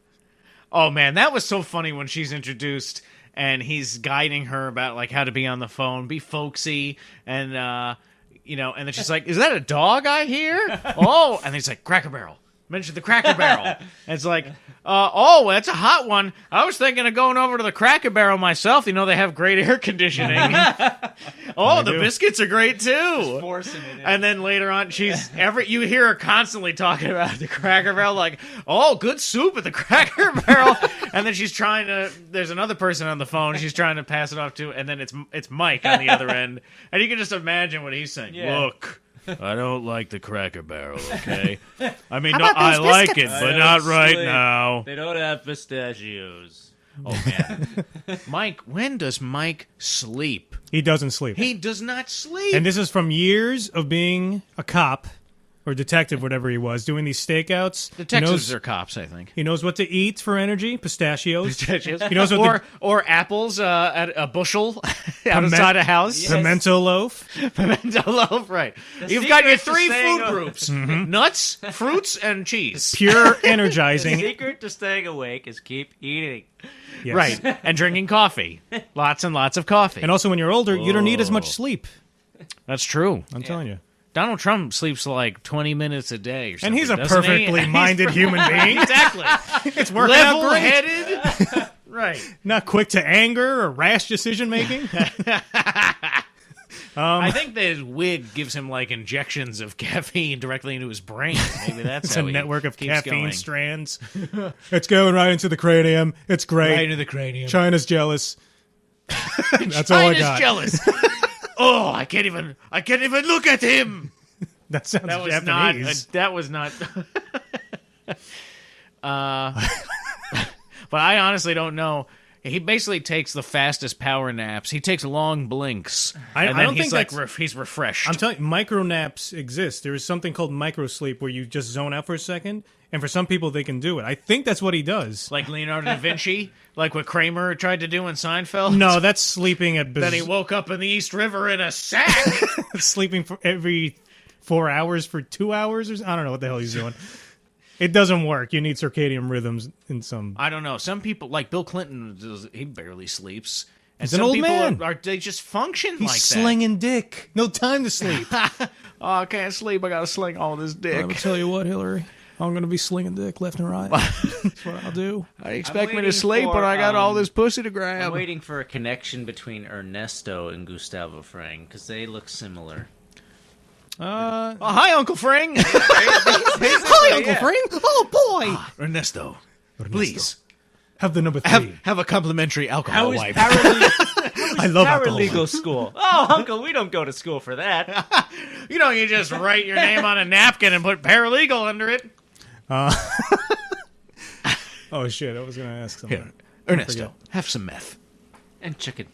S2: Oh man, that was so funny when she's introduced and he's guiding her about like how to be on the phone, be folksy, and and then she's like, "Is that a dog I hear?" Oh, and then he's like, "Cracker Barrel." Mentioned the Cracker Barrel. And it's like, that's a hot one. I was thinking of going over to the Cracker Barrel myself. You know, they have great air conditioning. The biscuits are great too.
S3: Forcing it in.
S2: And then later on, you hear her constantly talking about the Cracker Barrel, like, "Oh, good soup at the Cracker Barrel." And then there's another person on the phone she's trying to pass it off to, and then it's Mike on the other end. And you can just imagine what he's saying.
S3: Yeah.
S2: Look, I don't like the Cracker Barrel, okay? I mean, I like it, but not right now.
S3: They don't have pistachios.
S2: Oh, man. Mike, when does Mike sleep?
S1: He doesn't sleep.
S2: He does not sleep.
S1: And this is from years of being a cop or detective, whatever he was, doing these stakeouts.
S2: Detectives are cops, I think.
S1: He knows what to eat for energy. Pistachios.
S2: He
S1: knows what
S2: or apples at a bushel outside a house.
S1: Pimento loaf.
S2: Pimento loaf, right. You've got your 3 food groups. Nuts, fruits, and cheese.
S1: Pure energizing.
S3: The secret to staying awake is keep eating.
S1: Yes.
S2: Right. And drinking coffee. Lots and lots of coffee.
S1: And also when you're older, you don't need as much sleep.
S2: That's true.
S1: I'm telling you.
S2: Donald Trump sleeps like 20 minutes a day or something.
S1: And he's a
S2: doesn't
S1: perfectly
S2: he?
S1: minded human being.
S2: Exactly.
S1: It's working out great.
S2: Level-headed. Right.
S1: Not quick to anger or rash decision making.
S2: I think that his wig gives him like injections of caffeine directly into his brain. Maybe that's
S1: It's
S2: how
S1: a
S2: he
S1: network of
S2: keeps
S1: caffeine
S2: going.
S1: strands. It's going right into the cranium. It's great.
S2: Right into the cranium.
S1: China's jealous. That's all I
S2: China's
S1: got.
S2: jealous. Oh, I can't even look at him.
S1: That sounds
S2: That was
S1: Japanese.
S2: not. That was not. But I honestly don't know. He basically takes the fastest power naps. He takes long blinks.
S1: I
S2: and then
S1: don't
S2: he's
S1: think
S2: like
S1: that's-
S2: he's refreshed.
S1: I'm telling you, micro naps exist. There is something called micro sleep where you just zone out for a second, and for some people they can do it. I think that's what he does.
S2: like Leonardo da Vinci, like what Kramer tried to do in Seinfeld.
S1: No, that's sleeping at
S2: Then he woke up in the East River in a sack.
S1: sleeping for every 4 hours for 2 hours. I don't know what the hell he's doing. It doesn't work. You need circadian rhythms in some.
S2: I don't know. Some people, like Bill Clinton, he barely sleeps. And
S1: He's an
S2: some
S1: old
S2: people
S1: man.
S2: Are they just function
S1: He's
S2: like
S1: slinging dick. No time to sleep.
S2: that? Oh, I can't sleep. I gotta sling all this dick.
S1: tell you what, Hillary. I'm going to be slinging dick left and right. That's what I'll do.
S2: I expect me
S3: waiting
S2: to sleep,
S3: for,
S2: but I got all this pussy to
S3: I'm
S2: grab.
S3: waiting for a connection between Ernesto and Gustavo Fring because they look similar.
S2: Oh, hi, Uncle Fring.
S1: Hi, Uncle Frank. Oh, boy.
S2: Ernesto, please
S1: Have the number 3.
S2: have a complimentary alcohol wipe.
S1: I love alcohol.
S3: paralegal school? Oh, Uncle, we don't go to school for that.
S2: You know, you just write your name on a napkin and put paralegal under it.
S1: Oh, shit. I was going to ask something.
S2: Here, Ernesto, have some meth.
S3: And chicken.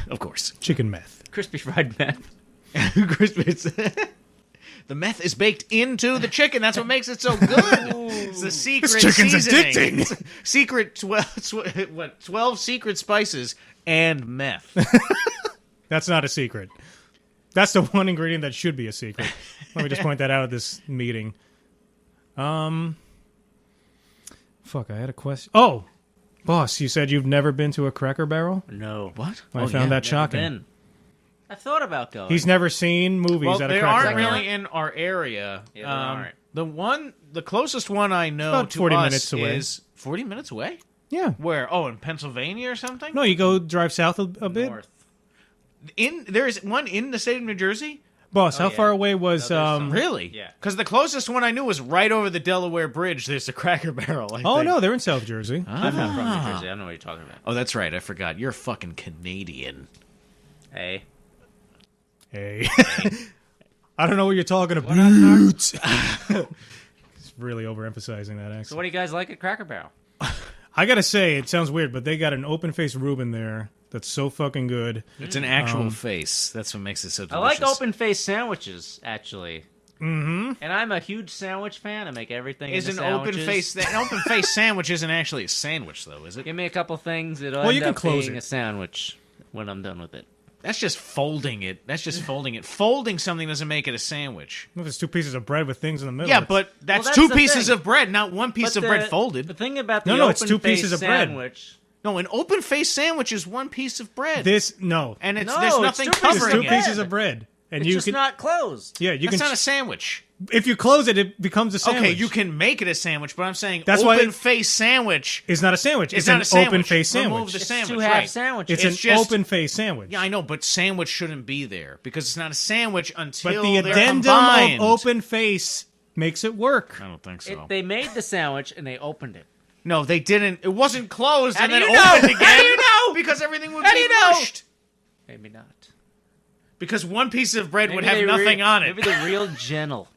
S2: Of course.
S1: Chicken meth.
S3: Crispy fried meth.
S2: The meth is baked into the chicken. That's what makes it so good. It's the secret
S1: This chicken's
S2: seasoning.
S1: addicting.
S2: Secret 12 secret spices and meth.
S1: That's not a secret. That's the one ingredient that should be a secret. Let me just point that out at this meeting. Fuck, I had a question. Oh, boss, you said you've never been to a Cracker Barrel?
S3: No.
S2: What?
S1: I found that shocking.
S3: Then I thought about going.
S1: He's never seen movies
S2: Well,
S1: at a
S2: they
S1: Cracker
S2: aren't
S1: Barrel.
S2: really in our area.
S3: Yeah, they aren't.
S2: The closest one I know
S1: About
S2: to
S1: 40
S2: us
S1: minutes away.
S2: is 40 minutes away.
S1: Yeah.
S2: Where? Oh, in Pennsylvania or something?
S1: No, you go drive south a bit.
S3: North.
S2: There's one in the state of New Jersey.
S1: Boss, how
S3: yeah.
S1: far away was
S3: No, there's some.
S2: Really?
S3: Yeah.
S2: Because the closest one I knew was right over the Delaware Bridge. There's a Cracker Barrel. I
S1: Oh
S2: think.
S1: no, they're in South Jersey.
S3: I'm not from New Jersey. I don't know what you're talking about.
S2: Oh, that's right. I forgot. You're fucking Canadian.
S3: Hey.
S1: Hey. I don't know what you're talking about. It's really overemphasizing that accent.
S3: So what do you guys like at Cracker Barrel?
S1: I gotta say, it sounds weird, but they got an open-faced Reuben there that's so fucking good.
S2: It's an actual face. That's what makes it so
S3: I
S2: delicious.
S3: like open-faced sandwiches, actually. Mm-hmm. And I'm a huge sandwich fan. I make everything
S2: Is
S3: into
S2: an
S3: sandwiches.
S2: open face sandwich isn't actually a sandwich though, is it?
S3: Give me a couple things. It'll
S1: Well, you
S3: end
S1: can
S3: up
S1: close
S3: being
S1: it.
S3: a sandwich when I'm done with it.
S2: That's just folding it. That's just folding it. Folding something doesn't make it a sandwich.
S1: If it's 2 pieces of bread with things in the middle.
S2: Yeah,
S1: it's-
S2: but that's,
S3: that's
S2: 2
S3: the
S2: pieces
S3: thing.
S2: of bread, not 1 piece
S3: But
S2: of bread
S3: The
S2: folded.
S3: thing about the
S1: No, it's 2
S3: open-faced
S1: pieces of bread.
S3: sandwich.
S2: No, an open face sandwich is 1 piece of bread.
S1: no.
S2: and it's
S3: No,
S2: there's
S3: it's
S2: nothing
S3: 2 pieces
S1: It's
S2: covering
S1: 2
S2: it.
S3: bread.
S1: pieces of bread. And
S3: It's
S1: you
S3: just
S1: can
S3: not closed.
S1: Yeah, you
S2: That's
S1: can
S2: not a sandwich.
S1: if you close it, it becomes a sandwich.
S2: Okay, you can make it a sandwich, but I'm saying
S1: That's why
S2: open face sandwich.
S1: It's not a sandwich. It's
S2: not
S1: an
S2: a sandwich.
S1: open-faced
S2: Remove
S1: sandwich.
S2: the
S3: It's
S2: sandwich,
S3: 2 half
S2: right.
S3: sandwiches.
S1: It's
S2: It's
S1: an
S2: just-
S1: open-faced sandwich.
S2: Yeah, I know, but sandwich shouldn't be there because it's not a sandwich until
S1: But the
S2: they're
S1: addendum
S2: combined.
S1: of open face makes it work.
S2: I don't think so.
S3: They made the sandwich and they opened it.
S2: No, they didn't. It wasn't closed
S3: How
S2: and
S3: do
S2: then
S3: you know?
S2: opened again.
S3: How do you know?
S2: Because everything would
S3: How
S2: be
S3: do you know?
S2: mushed.
S3: Maybe not.
S2: Because 1 piece of bread would
S3: Maybe
S2: have
S3: they
S2: nothing on it.
S3: Maybe they're real gentle.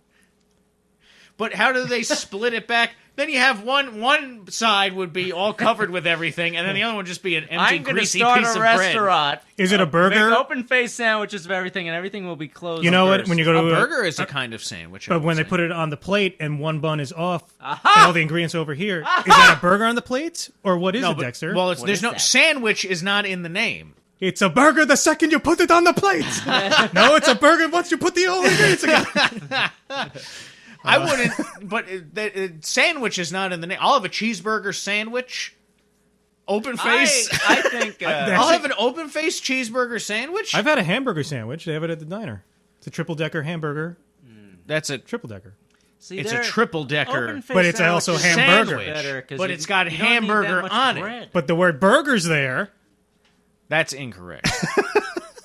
S2: But how do they split it back? Then you have one side would be all covered with everything, and then the other one would just be an empty,
S3: I'm going to
S2: greasy
S3: start
S2: piece
S3: a
S2: of bread.
S3: restaurant.
S1: Is it a burger?
S3: Make open-faced sandwiches of everything, and everything will be closed.
S1: You know what?
S3: first.
S1: When you go to
S2: A burger is a kind of sandwich.
S1: but when they put it on the plate and one bun is off, and all the ingredients over here, is that a burger on the plate, or what is it, Dexter?
S2: Well,
S3: What
S2: there's
S3: is
S2: no
S3: that?
S2: sandwich is not in the name.
S1: It's a burger the second you put it on the plate. No, it's a burger once you put the all ingredients together.
S2: I wouldn't, but sandwich is not in the name. I'll have a cheeseburger sandwich, open face.
S3: I think
S2: I'll have an open face cheeseburger sandwich.
S1: I've had a hamburger sandwich. They have it at the diner. It's a triple-decker hamburger.
S2: That's a
S1: Triple-decker.
S3: see,
S2: it's a
S3: they're-
S2: triple decker.
S3: open-faced
S1: But it's also
S3: sandwiches
S1: hamburger.
S2: sandwich,
S3: better 'cause
S2: but
S3: you-
S2: it's got
S3: you don't need that
S2: hamburger
S3: much
S2: on it.
S3: bread.
S1: But the word burger's there.
S2: That's incorrect.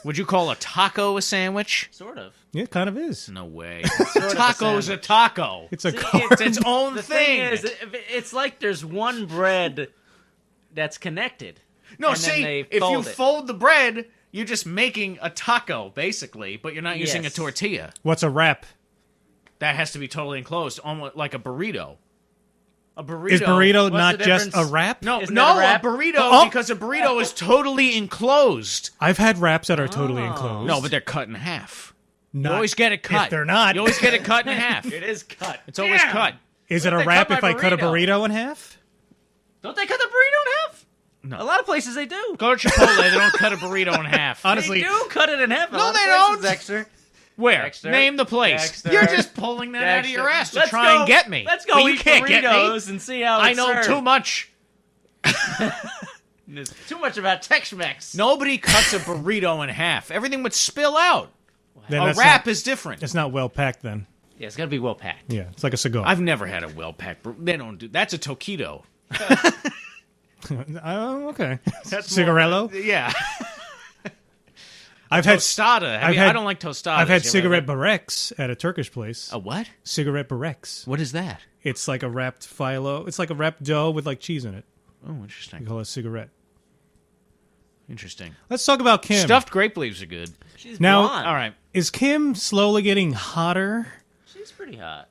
S2: Would you call a taco a sandwich?
S3: Sort of.
S1: Yeah, it kind of is.
S2: No way.
S3: Sort of a
S2: Taco is a
S3: sandwich.
S2: taco.
S1: It's a
S3: See,
S1: carb.
S2: It's its own
S3: The
S2: thing.
S3: thing is, it's like there's one bread that's connected.
S2: No,
S3: and then
S2: see,
S3: they
S2: if you
S3: fold it.
S2: fold the bread, you're just making a taco, basically, but you're not using a
S3: Yes.
S2: tortilla.
S1: What's a wrap?
S2: That has to be totally enclosed, almost like a burrito. A burrito.
S1: Is burrito
S3: what's
S1: not
S3: the
S1: just a
S3: difference?
S1: wrap?
S2: No,
S3: Isn't
S2: no,
S3: that a
S2: a
S3: wrap?
S2: burrito,
S1: Oh.
S2: because a burrito is totally enclosed.
S1: I've had wraps that are totally enclosed.
S2: No, but they're cut in half.
S1: Not
S2: You always get it cut.
S1: If they're not.
S2: You always get it cut in half.
S3: It is cut.
S2: It's always cut.
S1: Is it a
S3: They
S1: wrap
S3: cut
S1: if
S3: my
S1: I cut a
S3: burrito.
S1: burrito in half?
S3: Don't they cut the burrito in half?
S2: No.
S3: A lot of places they do.
S2: Go to Chipotle, they don't cut a burrito in half.
S1: Honestly,
S3: They do cut it in half. A
S2: No,
S3: lot of
S2: they
S3: places,
S2: don't.
S3: Dexter.
S2: Where?
S3: Dexter.
S2: Name the place.
S3: Dexter.
S2: You're just pulling that out of your ass to
S3: Let's
S2: try
S3: go-
S2: and get me.
S3: Let's go
S2: Well, you
S3: eat
S2: can't get me.
S3: burritos and see how
S2: I
S3: it's
S2: know
S3: served.
S2: too much.
S3: There's too much about Tex-Mex.
S2: Nobody cuts a burrito in half. Everything would spill out.
S1: then
S2: A
S1: that's
S2: wrap
S1: not,
S2: is different.
S1: it's not well packed then.
S3: Yeah, it's got to be well packed.
S1: Yeah, it's like a cigar.
S2: I've never had a well-packed burrito. They don't do. That's a taquito.
S1: Oh, okay.
S2: That's
S1: Cigarello?
S2: Yeah.
S1: I've had
S2: Tostada.
S1: I've had-
S2: I don't like tostadas.
S1: I've had
S2: You ever
S1: cigarette barrecs at a Turkish place.
S2: A what?
S1: Cigarette barrecs.
S2: What is that?
S1: It's like a wrapped phyllo. It's like a wrapped dough with like cheese in it.
S2: Oh,
S1: We
S2: interesting.
S1: call it a cigarette.
S2: Interesting.
S1: Let's talk about Kim.
S2: Stuffed grape leaves are good.
S3: She's
S1: Now-
S3: blonde.
S2: All right.
S1: Is Kim slowly getting hotter?
S3: She's pretty hot.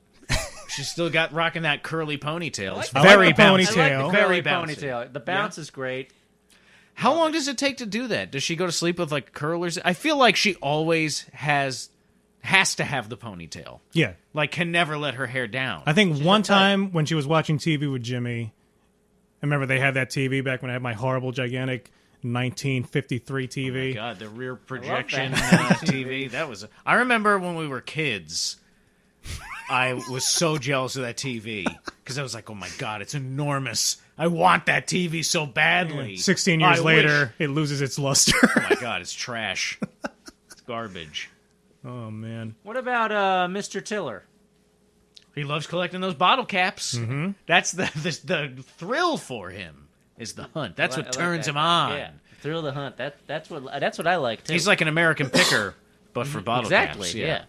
S2: She's still got rocking that curly ponytail. It's
S1: I like
S2: very
S1: the
S2: bouncy.
S3: I like
S1: ponytail.
S3: the
S2: Very
S3: curly
S2: bouncy.
S3: ponytail. The bounce is great.
S2: How long does it take to do that? Does she go to sleep with like curlers? I feel like she always has to have the ponytail.
S1: Yeah.
S2: Like can never let her hair down.
S1: I think one time when she was watching TV with Jimmy, I remember they had that TV back when I had my horrible, gigantic 1953 TV.
S2: God, the rear projection
S3: that.
S2: TV. That was. I remember when we were kids. I was so jealous of that TV because I was like, "Oh my God, it's enormous! I want that TV so badly."
S1: 16 years
S2: I
S1: later, it loses its luster.
S2: wish- oh my God, it's trash. It's garbage.
S1: Oh, man.
S3: What about Mr. Tiller?
S2: He loves collecting those bottle caps. Mm-hmm. That's the thrill for him is the hunt. That's
S3: I
S2: what
S3: like
S2: turns
S3: that.
S2: him on.
S3: Yeah, thrill of the hunt. That's what I like too.
S2: He's like an American picker, but for bottle
S3: exactly.
S2: caps.
S3: Yeah.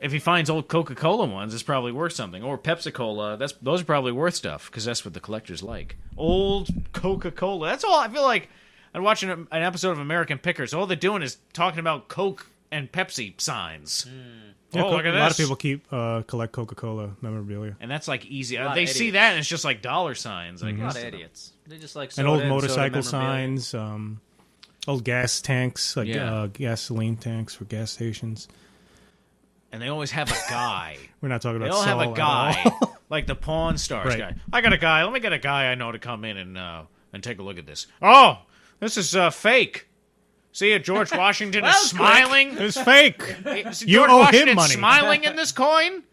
S2: If he finds old Coca-Cola ones, it's probably worth something. Or Pepsi-Cola, those are probably worth stuff because that's what the collectors like. Old Coca-Cola. That's all. I feel like I'm watching an episode of American Pickers. All they're doing is talking about Coke and Pepsi signs.
S1: Yeah,
S2: Oh, look at
S1: a lot of
S2: this.
S1: people collect Coca-Cola memorabilia.
S2: And that's like easy.
S3: lot of
S2: They see
S3: idiots.
S2: that and it's just like dollar signs. I
S3: A
S2: guess.
S3: lot of idiots. They just like
S1: And
S3: soda
S1: old
S3: soda
S1: motorcycle
S3: memorabilia.
S1: signs, old gas tanks, like
S2: Yeah.
S1: gasoline tanks for gas stations.
S2: And they always have a guy.
S1: We're not talking
S2: They
S1: about
S2: all have
S1: Saul
S2: a
S1: at
S2: guy,
S1: all.
S2: like the Pawn Stars
S1: Right.
S2: guy. I got a guy. Let me get a guy I know to come in and take a look at this. Oh, this is fake. See it, George Washington is smiling.
S1: It's fake.
S2: Is
S1: You
S2: George
S1: owe him
S2: Washington
S1: money.
S2: smiling in this coin.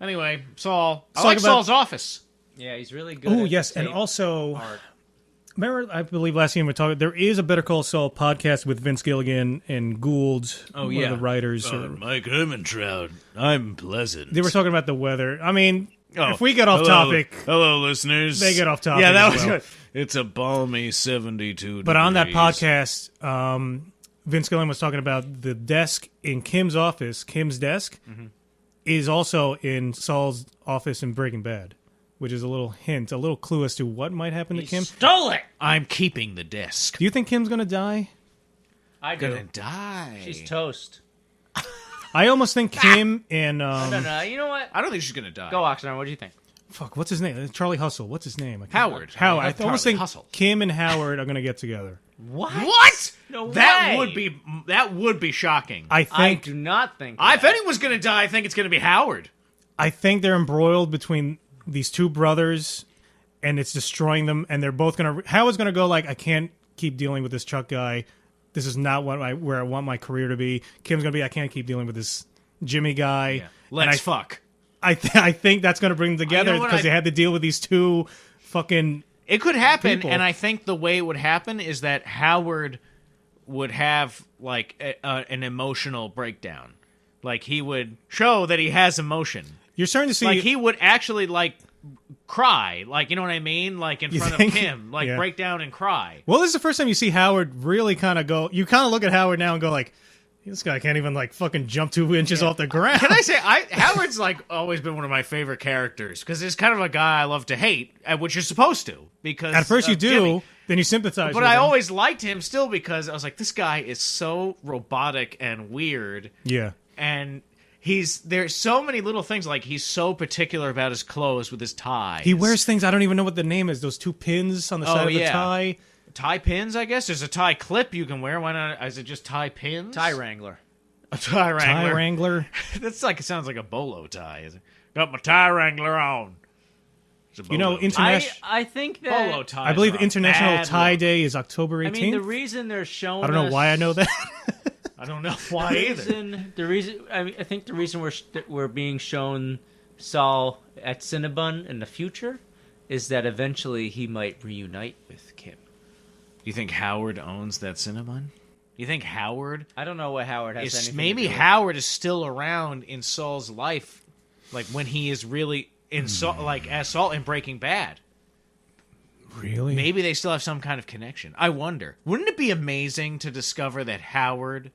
S2: Anyway, Saul. I
S1: Let's
S2: like
S1: talk about-
S2: Saul's office.
S3: Yeah, he's really good.
S1: Oh,
S3: at
S1: yes,
S3: the
S1: and
S3: tape
S1: also...
S3: art.
S1: Remember, I believe last time we talked, there is a Better Call Saul podcast with Vince Gilligan and Gould, one of the writers.
S2: Mike Ehrmantraut. I'm pleasant.
S1: They were talking about the weather. I mean,
S2: Oh,
S1: if we get off topic,
S2: Hello, listeners.
S1: They get off topic
S2: Yeah, that
S1: as
S2: was
S1: well.
S2: good. It's a balmy 72
S1: but on that
S2: degrees.
S1: podcast, Vince Gilligan was talking about the desk in Kim's office. Kim's desk is also in Saul's office in Breaking Bad, which is a little hint, a little clue as to what might happen to
S3: He
S1: Kim.
S3: stole it.
S2: I'm keeping the desk.
S1: Do you think Kim's going to die?
S3: I do.
S2: Gonna die.
S3: She's toast.
S1: I almost think Kim and
S3: No, you know what?
S2: I don't think she's gonna die.
S3: Go Oxnard. What do you think?
S1: fuck, what's his name? Charlie Hustle. What's his name?
S2: Howard.
S1: Howard. I
S2: Not
S1: almost
S2: Charlie,
S1: think
S2: Hustle.
S1: Kim and Howard are gonna get together.
S2: What?
S3: No
S2: That
S3: way.
S2: would be shocking.
S1: I
S3: I
S1: think
S3: do not think.
S2: If
S3: that.
S2: anyone's gonna die, I think it's gonna be Howard.
S1: I think they're embroiled between these two brothers, and it's destroying them. And they're both gonna. Howard's gonna go like, I can't keep dealing with this Chuck guy. This is not where I want my career to be. Kim's gonna be, I can't keep dealing with this Jimmy guy.
S2: Let's fuck.
S1: I think that's gonna bring them together
S2: You know what,
S1: because they had to deal with these two fucking.
S2: It could happen,
S1: people.
S2: and I think the way it would happen is that Howard would have like an emotional breakdown. Like he would show that he has emotion.
S1: You're starting to see.
S2: Like he would actually like cry, like you know what I mean, like in front
S1: think?
S2: of Kim, like
S1: Yeah.
S2: break down and cry.
S1: Well, this is the first time you see Howard really kind of go. You kind of look at Howard now and go like, this guy can't even like fucking jump 2 inches off the ground.
S2: Can I say Howard's like always been one of my favorite characters because he's kind of a guy I love to hate, which you're supposed to because
S1: At first you
S2: of
S1: do,
S2: Jimmy.
S1: then you sympathize.
S2: But
S1: with
S2: I
S1: him.
S2: always liked him still because I was like, this guy is so robotic and weird,
S1: yeah.
S2: and there's so many little things, like he's so particular about his clothes with his ties.
S1: He wears things I don't even know what the name is. Those two pins on the side of the
S2: yeah.
S1: tie.
S2: tie pins, I guess. There's a tie clip you can wear. Why not? Is it just tie pins?
S3: Tie Wrangler.
S2: A tie wrangler.
S1: Tie wrangler.
S2: That's like, it sounds like a bolo tie. Is it? Got my tie wrangler on. It's a
S1: You know,
S2: bolo tie.
S1: international.
S3: I think that.
S2: Bolo ties
S1: I believe
S2: are a
S1: International
S2: bad
S1: Tie
S2: look.
S1: Day is October 18th.
S3: I mean, the reason they're showing.
S1: I don't know
S3: us-
S1: why I know that.
S2: I don't know why either.
S3: I think the reason we're being shown Saul at Cinnabon in the future is that eventually he might reunite with Kim.
S2: You think Howard owns that Cinnabon? You think Howard
S3: I don't know what Howard has.
S2: is?
S3: anything
S2: Maybe
S3: to do with.
S2: Howard is still around in Saul's life, like when he is really in Saul, like as Saul in Breaking Bad.
S1: Really?
S2: Maybe they still have some kind of connection. I wonder. Wouldn't it be amazing to discover that Howard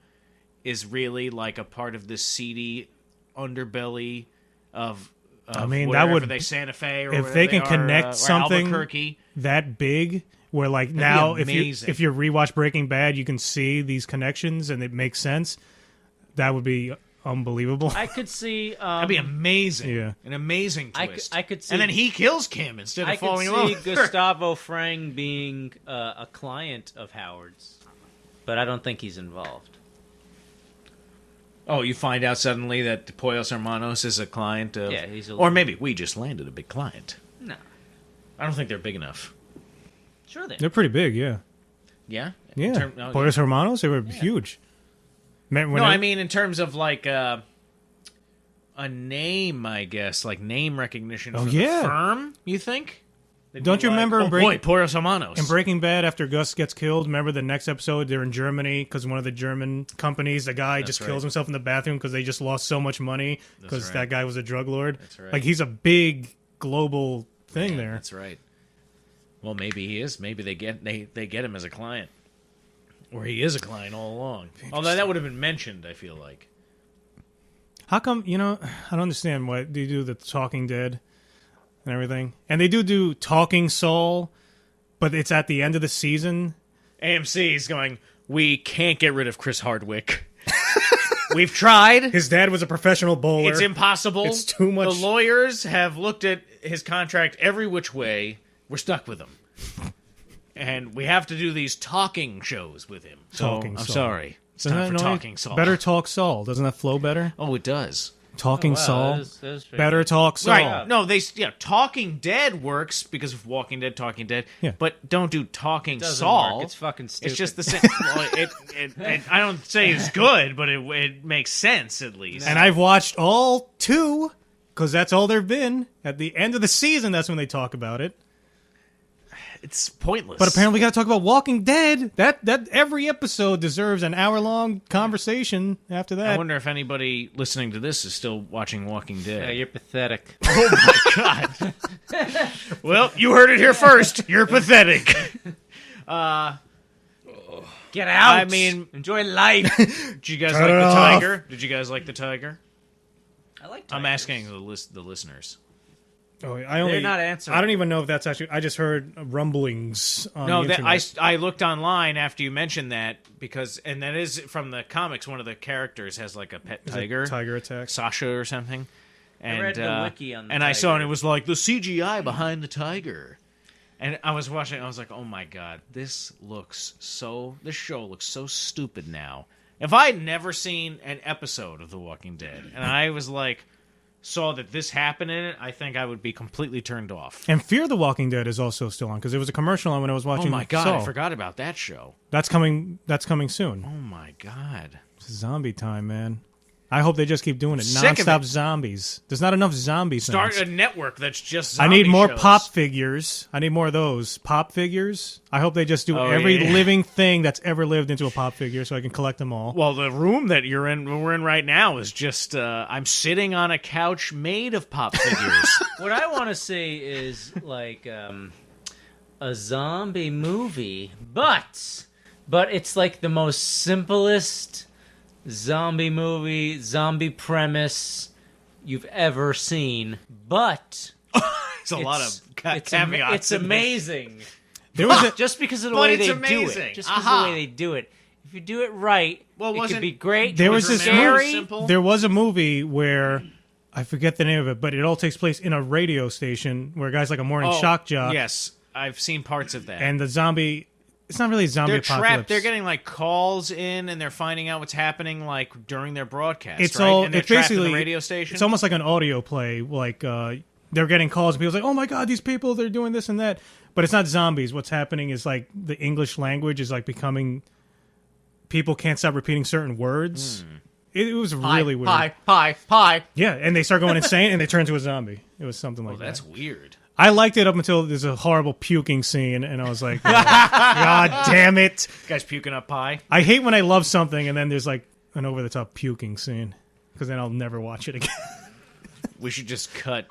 S2: is really like a part of this seedy underbelly of
S1: I mean, that
S2: wherever
S1: would-
S2: they Santa Fe or
S1: if
S2: wherever
S1: they can
S2: are,
S1: connect
S2: or
S1: something
S2: Albuquerque.
S1: that big, where like now
S2: amazing.
S1: if you rewatch Breaking Bad, you can see these connections and it makes sense. That would be unbelievable.
S3: I could see.
S2: That'd be amazing.
S1: Yeah.
S2: An amazing
S3: I
S2: twist.
S3: I could see.
S2: and then he kills Kim instead of
S3: I could
S2: falling in
S3: see
S2: love. with her.
S3: Gustavo Fring being a client of Howard's, but I don't think he's involved.
S2: Oh, you find out suddenly that Pollos Hermanos is a client of...
S3: Yeah, he's a-
S2: Or maybe we just landed a big client.
S3: No,
S2: I don't think they're big enough.
S3: sure they.
S1: They're pretty big, yeah.
S2: Yeah?
S1: Yeah.
S2: No,
S1: Pollos Hermanos, they were huge. Man,
S2: I mean in terms of like a name, I guess, like name recognition for
S1: yeah.
S2: the firm, you think? They'd
S1: Don't
S2: be
S1: you remember in
S2: oh
S1: Breaking-
S2: boy, Pollos Hermanos.
S1: in Breaking Bad, after Gus gets killed, remember the next episode, they're in Germany because one of the German companies, the guy just
S2: right.
S1: kills himself in the bathroom because they just lost so much money because
S2: right.
S1: that guy was a drug lord.
S2: That's right.
S1: Like, he's a big global thing there.
S2: That's right. Well, maybe he is. Maybe they get him as a client. Or he is a client all along. Although that would have been mentioned, I feel like.
S1: How come, I don't understand why they do the Talking Dead and everything. And they do Talking Saul, but it's at the end of the season.
S2: AMC is going, we can't get rid of Chris Hardwick. We've tried.
S1: His dad was a professional bowler.
S2: It's impossible.
S1: It's too much.
S2: The lawyers have looked at his contract every which way. We're stuck with him. And we have to do these talking shows with him. So
S1: Talking
S2: I'm
S1: Saul.
S2: sorry. It's
S1: Doesn't
S2: time
S1: that
S2: for
S1: annoy you?
S2: Talking Saul.
S1: Better Talk Saul. Doesn't that flow better?
S2: Oh, it does.
S1: Talking
S3: Wow,
S1: Saul.
S3: that was pretty
S1: Better
S3: good.
S1: Talk Saul.
S2: Right. No, Talking Dead works because of Walking Dead, Talking Dead.
S1: Yeah.
S2: But don't do Talking
S3: Doesn't
S2: Saul.
S3: work. It's fucking stupid.
S2: It's just the same. Well, I don't say it's good, but it makes sense at least.
S1: And I've watched all 2 because that's all there've been. At the end of the season, that's when they talk about it.
S2: It's pointless.
S1: But apparently, we got to talk about Walking Dead. That every episode deserves an hour-long conversation after
S2: I
S1: that.
S2: wonder if anybody listening to this is still watching Walking Dead.
S3: Yeah, you're pathetic.
S2: Oh my god. Well, you heard it here first. You're pathetic.
S3: Get out.
S2: I mean,
S3: enjoy life.
S2: did you guys
S1: Cut
S2: like
S1: it
S2: the
S1: off.
S2: tiger? Did you guys like the tiger?
S3: I like.
S2: I'm asking the listeners.
S1: Oh,
S3: They're not answering.
S1: I don't even know if that's actually. I just heard rumblings on
S2: No,
S1: the internet.
S2: I looked online after you mentioned that and that is from the comics. One of the characters has like a pet tiger,
S1: Tiger attack.
S2: Sasha or something. And,
S3: read the wiki on the
S2: and I saw, and
S3: tiger.
S2: it was like the CGI behind the tiger. And I was watching, I was like, oh my god, this show looks so stupid now. If I had never seen an episode of The Walking Dead, and I was like, saw that this happened in it, I think I would be completely turned off.
S1: And Fear the Walking Dead is also still on because there was a commercial on when I was watching.
S2: Oh my god,
S1: Saul.
S2: I forgot about that show.
S1: That's coming soon.
S2: Oh my god.
S1: It's zombie time, man. I hope they just keep doing it.
S2: Sick of
S1: Non-stop
S2: it.
S1: zombies. There's not enough zombies.
S2: Start a network that's just
S1: I
S2: zombie
S1: need more
S2: shows.
S1: pop figures. I need more of those pop figures. I hope they just do
S2: Oh,
S1: every
S2: yeah.
S1: living thing that's ever lived into a pop figure so I can collect them all.
S2: Well, the room that we're in right now is just I'm sitting on a couch made of pop figures.
S3: What I want to see is like a zombie movie, but it's like the most simplest zombie movie, zombie premise you've ever seen. But
S2: There's a lot of
S3: it's
S2: caveats.
S3: it's
S2: in this.
S3: amazing.
S1: There was a,
S3: Just because of the
S2: But
S3: way
S2: it's
S3: they
S2: amazing.
S3: do it. Just because of
S2: Aha.
S3: the way they do it. If you do it right,
S2: Well,
S3: it could
S2: wasn't-
S3: be great.
S1: There
S3: it
S1: was
S3: could be
S1: this
S3: scary.
S2: Simple.
S1: there was a movie where I forget the name of it, but it all takes place in a radio station where a guy's like a morning shock jock.
S2: Yes, I've seen parts of that.
S1: And the zombie, it's not really a zombie
S2: they're
S1: apocalypse.
S2: trapped. They're getting like calls in, and they're finding out what's happening like during their broadcast.
S1: It's
S2: right?
S1: all.
S2: And they're
S1: It's
S2: trapped in
S1: basically
S2: the radio station.
S1: It's almost like an audio play. Like they're getting calls, and people's like, "Oh my god, these people, they're doing this and that." But it's not zombies. What's happening is like the English language is like becoming. People can't stop repeating certain words. It was really weird.
S3: Pie.
S1: Yeah, and they start going insane, and they turn into a zombie. It was something like
S2: That's
S1: that.
S2: weird.
S1: I liked it up until there's a horrible puking scene, and I was like, God damn it.
S2: This guy's puking up pie.
S1: I hate when I love something, and then there's like an over-the-top puking scene, because then I'll never watch it again.
S2: We should just cut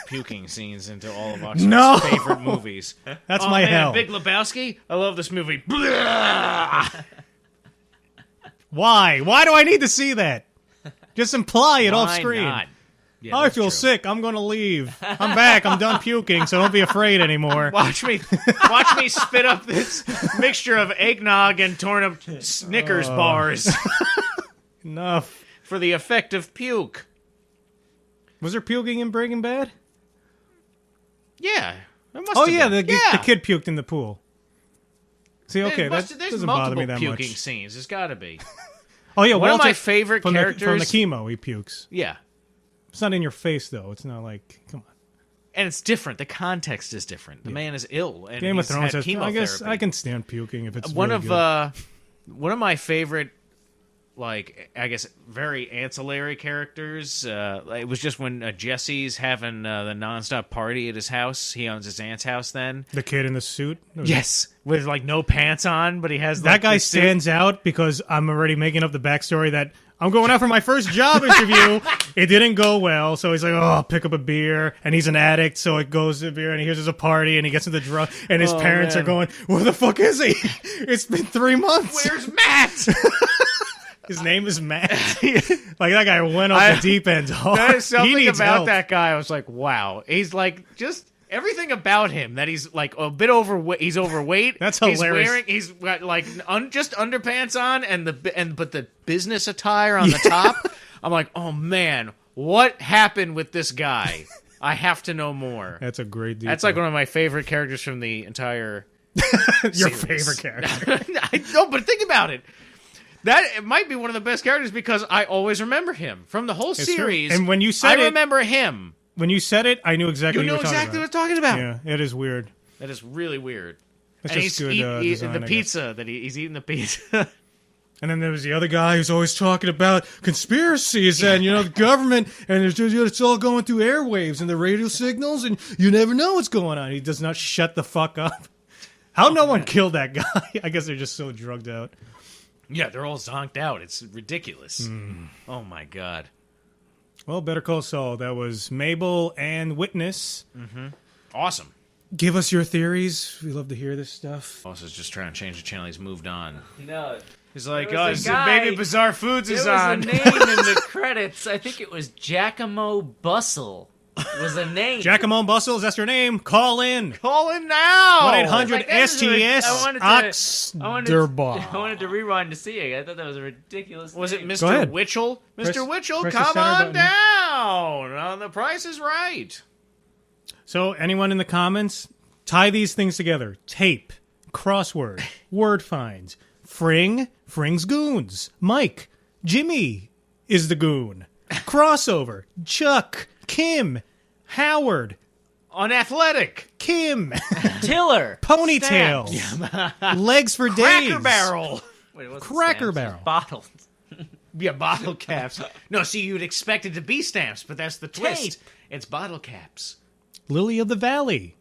S2: puking scenes into all of our
S1: No!
S2: favorite movies.
S1: That's
S2: Oh,
S1: my
S2: man,
S1: hell.
S2: Big Lebowski. I love this movie. Blah!
S1: Why? Why do I need to see that? Just imply it off
S2: Why
S1: screen.
S2: not? Yeah,
S1: I
S2: that's
S1: feel
S2: true.
S1: sick. I'm going to leave. I'm back. I'm done puking, so don't be afraid anymore.
S2: Watch me spit up this mixture of eggnog and torn up Snickers bars
S1: Enough.
S2: for the effect of puke.
S1: Was there puking in Breaking Bad?
S2: Yeah. It must
S1: Oh,
S2: have
S1: yeah,
S2: been.
S1: the kid puked in the pool. See, okay, that
S2: There's
S1: doesn't bother me
S2: multiple
S1: that
S2: puking
S1: much.
S2: scenes. There's got to be.
S1: Oh, yeah,
S2: One of
S1: Walter,
S2: my favorite
S1: from
S2: characters.
S1: from the chemo, he pukes.
S2: Yeah.
S1: It's not in your face, though. It's not like, come on.
S2: And it's different. The context is different. The man is ill, and
S1: Game of
S2: he's
S1: Thrones
S2: had
S1: says, I guess
S2: chemotherapy.
S1: I can stand puking if it's
S2: one
S1: really
S2: of
S1: good.
S2: one of my favorite, like I guess very ancillary characters. It was just when Jesse's having the nonstop party at his house. He owns his aunt's house. Then
S1: The kid in the suit?
S2: yes, with like no pants on, but he has
S1: That
S2: like,
S1: guy
S2: this suit.
S1: stands out because I'm already making up the backstory that I'm going out for my first job interview. It didn't go well, so he's like, "Oh, I'll pick up a beer." And he's an addict, so it goes to beer, and he hears there's a party, and he gets into drug, and his
S2: Oh,
S1: parents
S2: man.
S1: are going, "Where the fuck is he? It's been 3 months."
S2: Where's Matt?
S1: His name is Matt. Like that guy went off the deep end.
S2: There's
S1: He
S2: something
S1: needs
S2: about
S1: help.
S2: that guy. I was like, wow. He's like just everything about him that he's like a bit overweight. He's overweight.
S1: That's hilarious.
S2: He's got like just underpants on but the business attire on the top. I'm like, oh man, what happened with this guy? I have to know more.
S1: That's a great deal.
S2: That's like one of my favorite characters from the entire.
S1: your
S2: series.
S1: favorite character.
S2: I know, but think about it. That it might be one of the best characters because I always remember him from the whole
S1: true.
S2: series.
S1: And when you said
S2: I
S1: it-
S2: remember him.
S1: When you said it, I knew exactly
S2: You know
S1: what you were
S2: exactly what
S1: talking
S2: I'm talking about.
S1: about. Yeah, it is weird.
S2: That is really weird.
S1: That's
S2: And
S1: just
S2: he's
S1: good design, I
S2: the
S1: guess.
S2: pizza that he's eating the pizza.
S1: And then there was the other guy who's always talking about conspiracies and, the government, and it's all going through airwaves and the radio signals, and you never know what's going on. He does not shut the fuck up. How no one killed that guy? I guess they're just so drugged out.
S2: Yeah, they're all zonked out. It's ridiculous.
S1: Hmm.
S2: Oh my god.
S1: Well, Better Call Saul. That was Mabel and Witness.
S2: Awesome.
S1: Give us your theories. We love to hear this stuff.
S2: Boss is just trying to change the channel. He's moved on.
S3: No,
S2: He's like,
S3: There
S2: oh,
S3: was a
S2: this
S3: guy-
S2: Baby Bizarre Foods
S3: there
S2: is
S3: was
S2: on.
S3: a name in the credits. I think it was Giacomo Bustle. was a name.
S1: Giacomo Bustle, that's your name. Call in.
S2: Call in now.
S1: 1-800-STS
S3: I
S1: Oxnard.
S3: wanted to rewind to see it. I thought that was a ridiculous
S2: Was it
S3: name.
S1: Go ahead.
S2: Mr. Witchell?
S1: Press-
S2: Mr. Witchell,
S1: press the
S2: come
S1: center
S2: on
S1: button.
S2: down. The Price is Right.
S1: So, anyone in the comments, tie these things together. Tape, crossword, word finds, Fring's goons, Mike, Jimmy is the goon, crossover, Chuck, Kim, Howard,
S2: Unathletic.
S1: Kim,
S3: Tiller.
S1: ponytail, legs for days,
S2: Cracker Barrel.
S3: Wait, what's the
S1: Cracker
S3: stamps?
S1: Barrel.
S3: Bottled.
S2: Yeah, bottle caps. No, see, you'd expect it to be stamps, but that's the twist. It's bottle caps.
S1: Lily of the Valley,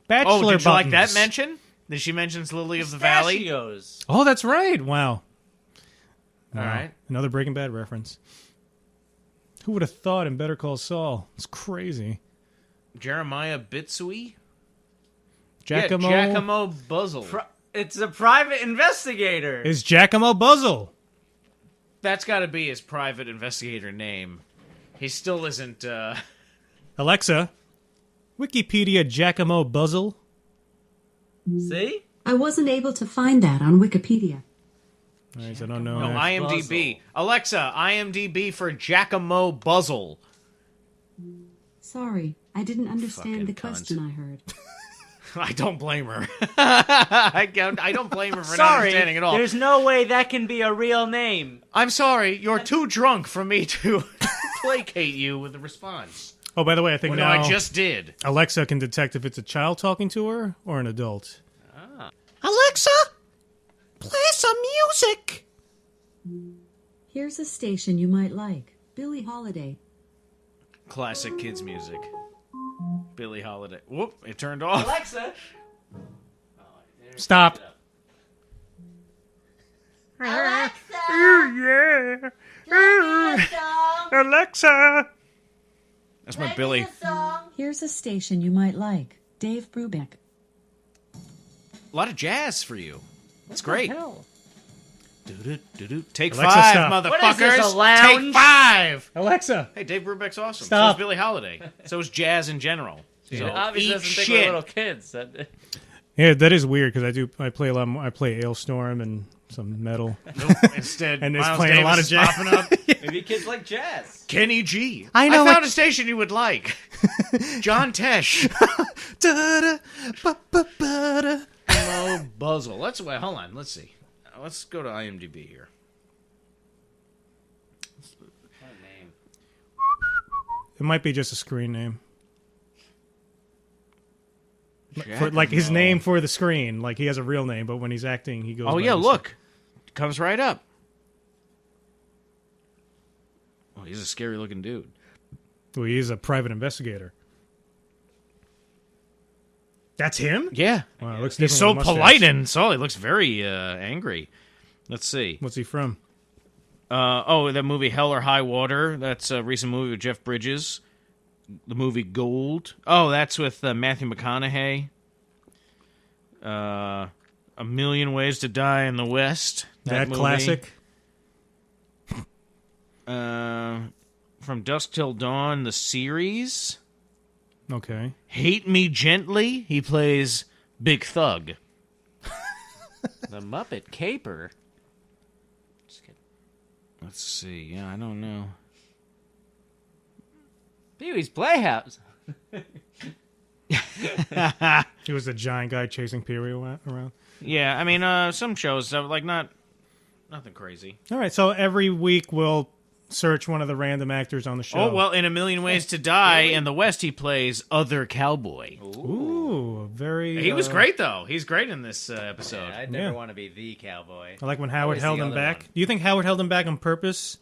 S1: Bachelor
S2: Oh, did you like that
S1: buttons.
S2: mention? Did she mentions Lily of the Valley?
S3: Pistachios.
S1: Oh, that's right. Wow.
S2: All right.
S1: Another Breaking Bad reference. Who would have thought in Better Call Saul? It's crazy.
S2: Jeremiah Bitsui?
S1: Giacomo,
S2: Yeah, Giacomo Buzzle.
S3: It's a private investigator.
S1: is Giacomo Buzzle.
S2: That's got to be his private investigator name. He still isn't,
S1: Alexa, Wikipedia Giacomo Buzzle.
S3: See?
S4: I wasn't able to find that on Wikipedia.
S1: All right, so I don't know.
S2: No,
S1: that.
S2: IMDb.
S3: Buzzle.
S2: Alexa, IMDb for Giacomo Buzzle.
S4: Sorry, I didn't understand
S2: Fucking
S4: the
S2: cunt.
S4: question I heard.
S2: I don't blame her. I don't blame her for not
S3: Sorry,
S2: understanding at all.
S3: there's no way that can be a real name.
S2: I'm sorry, you're too drunk for me to placate you with a response.
S1: Oh, by the way, I think
S2: Well, no,
S1: now
S2: I just did.
S1: Alexa can detect if it's a child talking to her or an adult.
S2: Alexa,
S1: Play some music.
S4: Here's a station you might like. Billie Holiday.
S2: classic kids music. Billie Holiday. Whoop! It turned off.
S3: Alexa.
S1: Stop.
S5: Alexa,
S1: Alexa.
S2: That's my Billy.
S5: song.
S4: Here's a station you might like. Dave Brubeck.
S2: A lot of jazz for you. That's great. Do-do-do-do. Take
S1: Alexa,
S2: five,
S1: stop.
S2: motherfuckers.
S3: What is this, a lounge?
S2: Take five.
S1: Alexa.
S2: Hey, Dave Brubeck's awesome.
S1: Stop.
S2: So is Billie Holiday. So is jazz in general. So
S3: Obviously
S2: eat
S3: doesn't think
S2: shit.
S3: we're little kids.
S1: Yeah, that is weird because I play a lot more. I play Ailstorm and some metal.
S2: Nope. Instead,
S1: And it's
S2: Miles
S1: playing a
S2: Davis
S1: lot of
S2: is
S1: jazz.
S2: popping up.
S3: Maybe kids like jazz.
S2: Kenny G.
S1: I know
S2: I found
S1: what-
S2: a station you would like. John Tesh.
S1: Da-da, ba-ba-ba-da.
S2: Mo Buzzle. Wait, hold on. Let's see. Let's go to IMDb here.
S3: What a name.
S1: It might be just a screen name. For, like his name for the screen. Like he has a real name, but when he's acting, he goes.
S2: Oh
S1: by
S2: yeah,
S1: his-
S2: look. Comes right up. Oh, he's a scary looking dude.
S1: Well, he is a private investigator. That's him?
S2: Yeah.
S1: Wow, it looks
S2: He's
S1: different
S2: so
S1: with a mustache.
S2: polite and so he looks very angry. Let's see.
S1: What's he from?
S2: That movie Hell or High Water. That's a recent movie with Jeff Bridges. The movie Gold. Oh, that's with Matthew McConaughey. A Million Ways to Die in the West.
S1: That
S2: movie.
S1: classic?
S2: From Dusk Till Dawn, the series.
S1: Okay.
S2: Hate Me Gently. He plays Big Thug.
S3: The Muppet Caper. Just kidding.
S2: Let's see. Yeah, I don't know.
S3: Pee-wee's Playhouse.
S1: He was the giant guy chasing Pee-wee around.
S2: Yeah, I mean, some shows like nothing crazy.
S1: All right, so every week we'll search one of the random actors on the show.
S2: Oh well, in A Million Ways to Die in the West, he plays Other Cowboy.
S1: Ooh, very.
S2: He was great though. He's great in this episode.
S3: I'd never
S1: Yeah.
S3: want to be the cowboy.
S1: I like when Howard
S3: Always the
S1: held him
S3: other
S1: back.
S3: one.
S1: Do you think Howard held him back on purpose?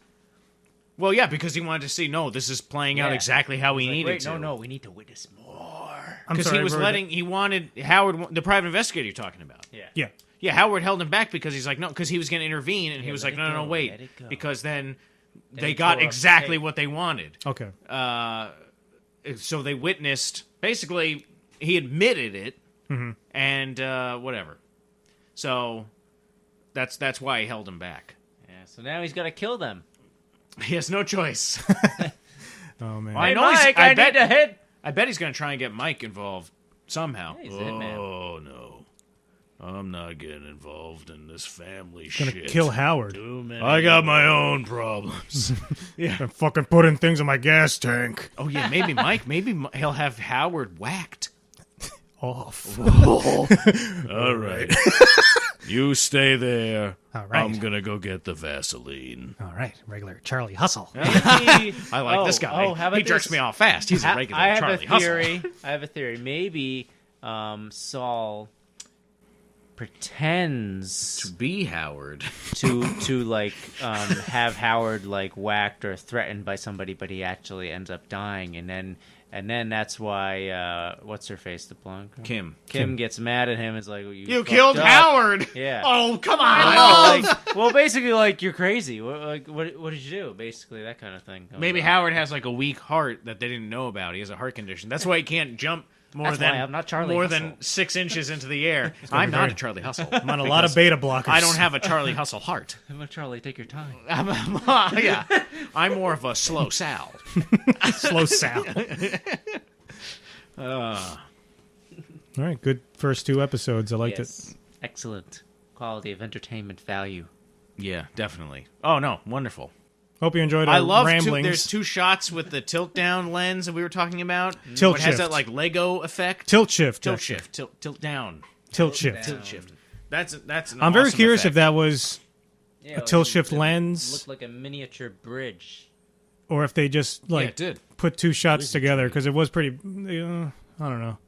S2: Well, yeah, because he wanted to see. No, this is playing out
S3: Yeah.
S2: exactly how we
S3: Like,
S2: needed
S3: wait,
S2: to.
S3: no, we need to witness more.
S1: I'm
S2: Because
S1: sorry,
S2: he was
S1: I've heard
S2: letting. He wanted Howard, the private investigator, you're talking about.
S3: Yeah.
S1: that. Yeah.
S2: Yeah, Howard held him back because he's like, no, because he was going to intervene, and he
S3: Yeah,
S2: was
S3: let
S2: like,
S3: it
S2: no,
S3: go,
S2: wait,
S3: let it go.
S2: because then they
S3: he
S2: got
S3: tore up
S2: exactly
S3: tape.
S2: what they wanted.
S1: Okay.
S2: So they witnessed. Basically, he admitted it,
S1: Mm-hmm.
S2: and whatever. So that's why he held him back.
S3: Yeah, so now he's got to kill them.
S2: He has no choice.
S1: Oh man.
S2: Well, I
S3: Hey,
S2: know he's-
S3: Mike,
S2: I
S3: I
S2: bet-
S3: need to hit.
S2: I bet he's going to try and get Mike involved somehow.
S3: He's it, man.
S5: Oh no, I'm not getting involved in this family
S1: Gonna
S5: shit.
S1: kill Howard.
S5: I got my own problems.
S1: I'm fucking putting things in my gas tank.
S2: Oh, yeah, maybe Mike. Maybe he'll have Howard whacked.
S1: Off.
S5: All right, you stay there.
S1: All right.
S5: I'm gonna go get the Vaseline.
S1: All right, regular Charlie Hustle.
S3: Maybe,
S2: I like this guy.
S3: Oh, how about
S2: he jerks
S3: this?
S2: me off fast. He's a regular
S3: I have
S2: Charlie
S3: a theory. I have a theory. Maybe Saul pretends
S2: Hustle. To be Howard.
S3: to like have Howard like whacked or threatened by somebody, but he actually ends up dying, and then that's why what's her face, the blonde girl?
S2: Kim.
S3: gets mad at him and is like,
S2: You
S3: fucked
S2: killed
S3: up."
S2: Howard.
S3: Yeah.
S2: Oh, come on.
S3: I know, like, well, basically, like, you're crazy. What did you do? Basically, that kind of thing.
S2: Maybe Howard has like a weak heart that they didn't know about. He has a heart condition. That's why he can't jump
S3: That's why I'm not Charlie Hustle.
S2: than 6 inches into the air. I'm not a Charlie Hustle.
S1: I'm on a lot of beta blockers.
S2: I don't have a Charlie Hustle heart.
S3: Come on, Charlie, take your time.
S2: Yeah, I'm more of a slow Sal.
S1: slow Sal. All right, good first 2 episodes. I liked it.
S3: Excellent quality of entertainment value.
S2: Yeah, definitely. Oh no, wonderful.
S1: Hope you enjoyed our
S2: I love
S1: ramblings.
S2: there's 2 shots with the tilt down lens that we were talking about.
S1: Tilt
S2: It has
S1: shift.
S2: that like Lego effect.
S1: Tilt shift.
S2: Tilt
S1: Dexter.
S2: shift. Tilt down.
S1: Tilt shift.
S2: Tilt shift. That's an
S1: I'm very
S2: awesome
S1: curious if
S2: effect.
S1: that was
S3: Yeah,
S1: a tilt shift lens,
S3: Looked like a miniature bridge.
S1: or if they just
S2: Yeah,
S1: like
S2: it did.
S1: put 2 shots together, because it was pretty. I don't know.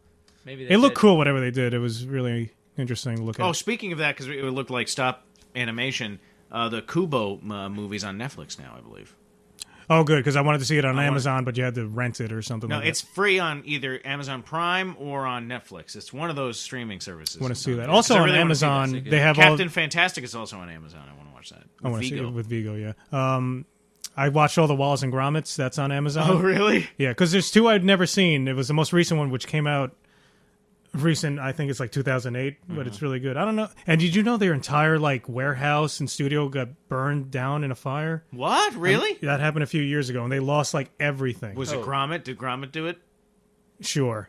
S3: Maybe
S1: It looked cool. Whatever they did, it was really interesting to look at.
S2: Oh, speaking of that, because it looked like stop animation, the Kubo movie's on Netflix now, I believe.
S1: Oh, good, because I wanted to see it on Amazon, but you had to rent it or something.
S2: No,
S1: like
S2: it's free on either Amazon Prime or on Netflix. It's one of those streaming services.
S1: I want to see that.
S2: Yeah,
S1: Also
S2: 'cause I
S1: on
S2: really wanna see that.
S1: Amazon, they have
S2: Captain Fantastic is also on Amazon. I want to watch that.
S1: I want to see
S2: Vigo.
S1: it with Vigo. Yeah. I watched all the Wallace and Grommets. That's on Amazon.
S2: Oh, really?
S1: Yeah, because there's 2 I'd never seen. It was the most recent one, which came out recent. I think it's like 2008, but it's really good. I don't know. And did you know their entire like warehouse and studio got burned down in a fire?
S2: What? Really?
S1: That happened a few years ago, and they lost like everything.
S2: Was it Gromit? Did Gromit do it?
S1: Sure.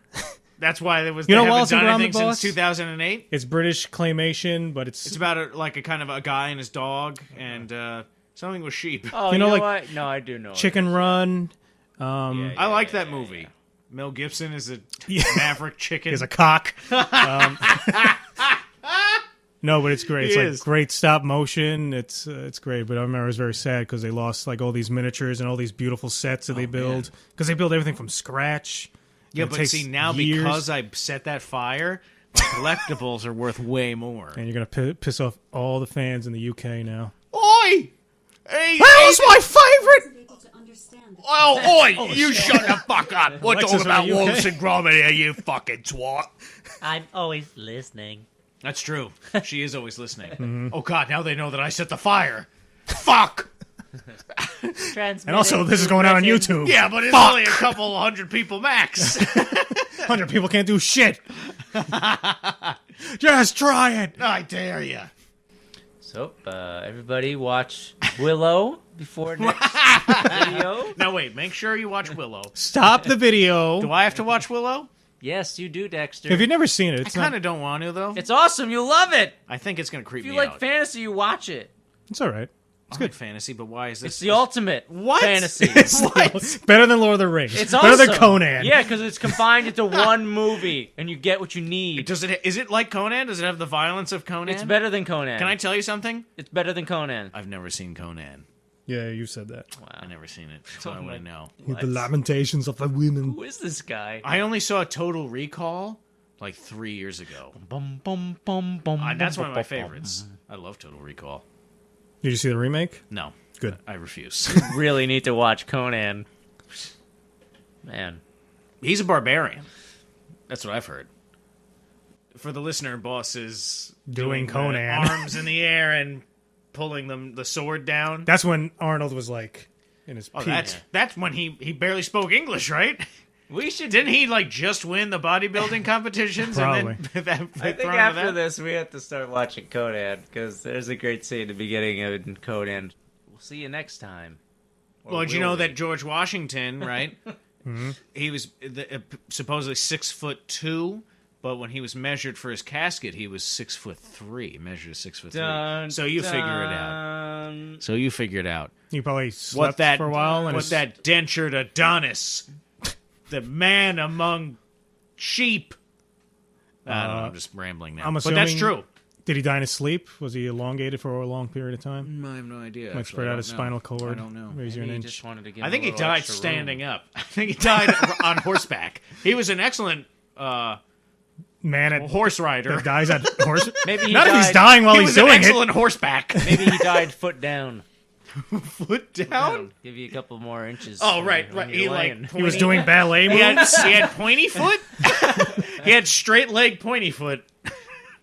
S2: That's why there was.
S1: You know
S2: they haven't
S1: Wallace and
S2: done anything
S1: Gromit, boss?
S2: since 2008.
S1: It's British claymation, but
S2: It's about a kind of a guy and his dog and something with sheep.
S3: Oh,
S1: You know, like,
S3: what? No, I do know.
S1: Chicken Run.
S2: I like that movie. Mel Gibson is a maverick chicken.
S1: Is a cock. No, but it's great. It's
S2: He
S1: like
S2: is.
S1: great stop motion. It's great. But I remember it was very sad because they lost like all these miniatures and all these beautiful sets that they build, because they build everything from scratch.
S2: Yeah,
S1: It
S2: but
S1: takes
S2: see now
S1: years.
S2: because I set that fire, my collectibles are worth way more.
S1: And you're gonna piss off all the fans in the UK now.
S2: Oi! Hey,
S1: That was my favorite.
S4: Able to understand the
S5: Oh, oi! You shut the fuck up. We're
S1: Alexa's
S5: talking about
S1: from the UK.
S5: Wallace and Gromit here, you fucking twat.
S3: I'm always listening.
S2: That's true. She is always listening.
S1: Mm-hmm.
S2: Oh God! Now they know that I set the fire. Fuck!
S1: And also, this is going out on YouTube.
S2: Yeah, but it's only a couple hundred people max.
S1: 100 people can't do shit. Just try it.
S2: I dare you.
S3: So, everybody watch Willow before next video.
S2: Now wait. Make sure you watch Willow.
S1: Stop the video.
S2: Do I have to watch Willow?
S3: Yes, you do, Dexter.
S1: If you've never seen it,
S2: I
S1: it's
S2: kind
S1: not.
S2: of don't want to though.
S3: It's awesome. You'll love it.
S2: I think it's gonna creep
S3: If you
S2: me
S3: like
S2: out.
S3: fantasy, you watch it.
S1: It's all right.
S2: It's good fantasy, but why is this?
S3: It's the ultimate
S2: What?
S3: fantasy.
S2: What?
S1: Better than Lord of the Rings.
S3: It's
S1: better
S3: awesome.
S1: than Conan.
S3: Yeah, because it's confined into one movie, and you get what you need.
S2: Does it? Is it like Conan? Does it have the violence of Conan?
S3: It's better than Conan.
S2: Can I tell you something?
S3: It's better than Conan.
S2: I've never seen Conan.
S1: Yeah, you said that.
S2: I've never seen it, so I wouldn't know.
S1: The lamentations of the women.
S3: Who is this guy?
S2: I only saw Total Recall like 3 years ago.
S3: Bum, bum, bum, bum,
S2: That's one of my
S3: bum, bum.
S2: favorites. I love Total Recall.
S1: Did you see the remake?
S2: No,
S1: Good.
S2: I refuse.
S3: Really need to watch Conan. Man.
S2: He's a barbarian. That's what I've heard. For the listener, boss is
S1: Doing
S2: the
S1: Conan.
S2: arms in the air and pulling the sword down.
S1: That's when Arnold was like in his
S2: Oh,
S1: peak.
S2: that's when he barely spoke English, right?
S3: We should.
S2: Didn't he like just win the bodybuilding competitions?
S1: Probably.
S2: And then
S3: I think after this, we have to start watching Conan, because there's a great scene at the beginning of Conan. We'll see you next time.
S2: Well, did you know that George Washington, right? He was supposedly 6'2", but when he was measured for his casket, he was 6'3". Measured as 6'3". So you figure it out. So you figure it out.
S1: He probably slept for a while. And
S2: that dentured Adonis, the man among sheep. I don't know, I'm just rambling now. But that's true.
S1: Did he die in his sleep? Was he elongated for a long period of time?
S2: I have no idea.
S1: Might spread out his spinal cord.
S2: I don't know.
S1: Raise your inch.
S3: Just wanted to get
S2: I think he died standing up. I think he died on horseback. He was an excellent horse rider.
S1: That dies at horse.
S3: Maybe he
S1: Not
S3: died,
S1: if he's dying while he's doing it.
S2: He was an excellent horseback.
S3: Maybe he died foot down.
S2: Foot down?
S3: Give you a couple more inches.
S2: Oh, right.
S1: He was doing ballet moves.
S2: He had pointy foot. He had straight leg pointy foot.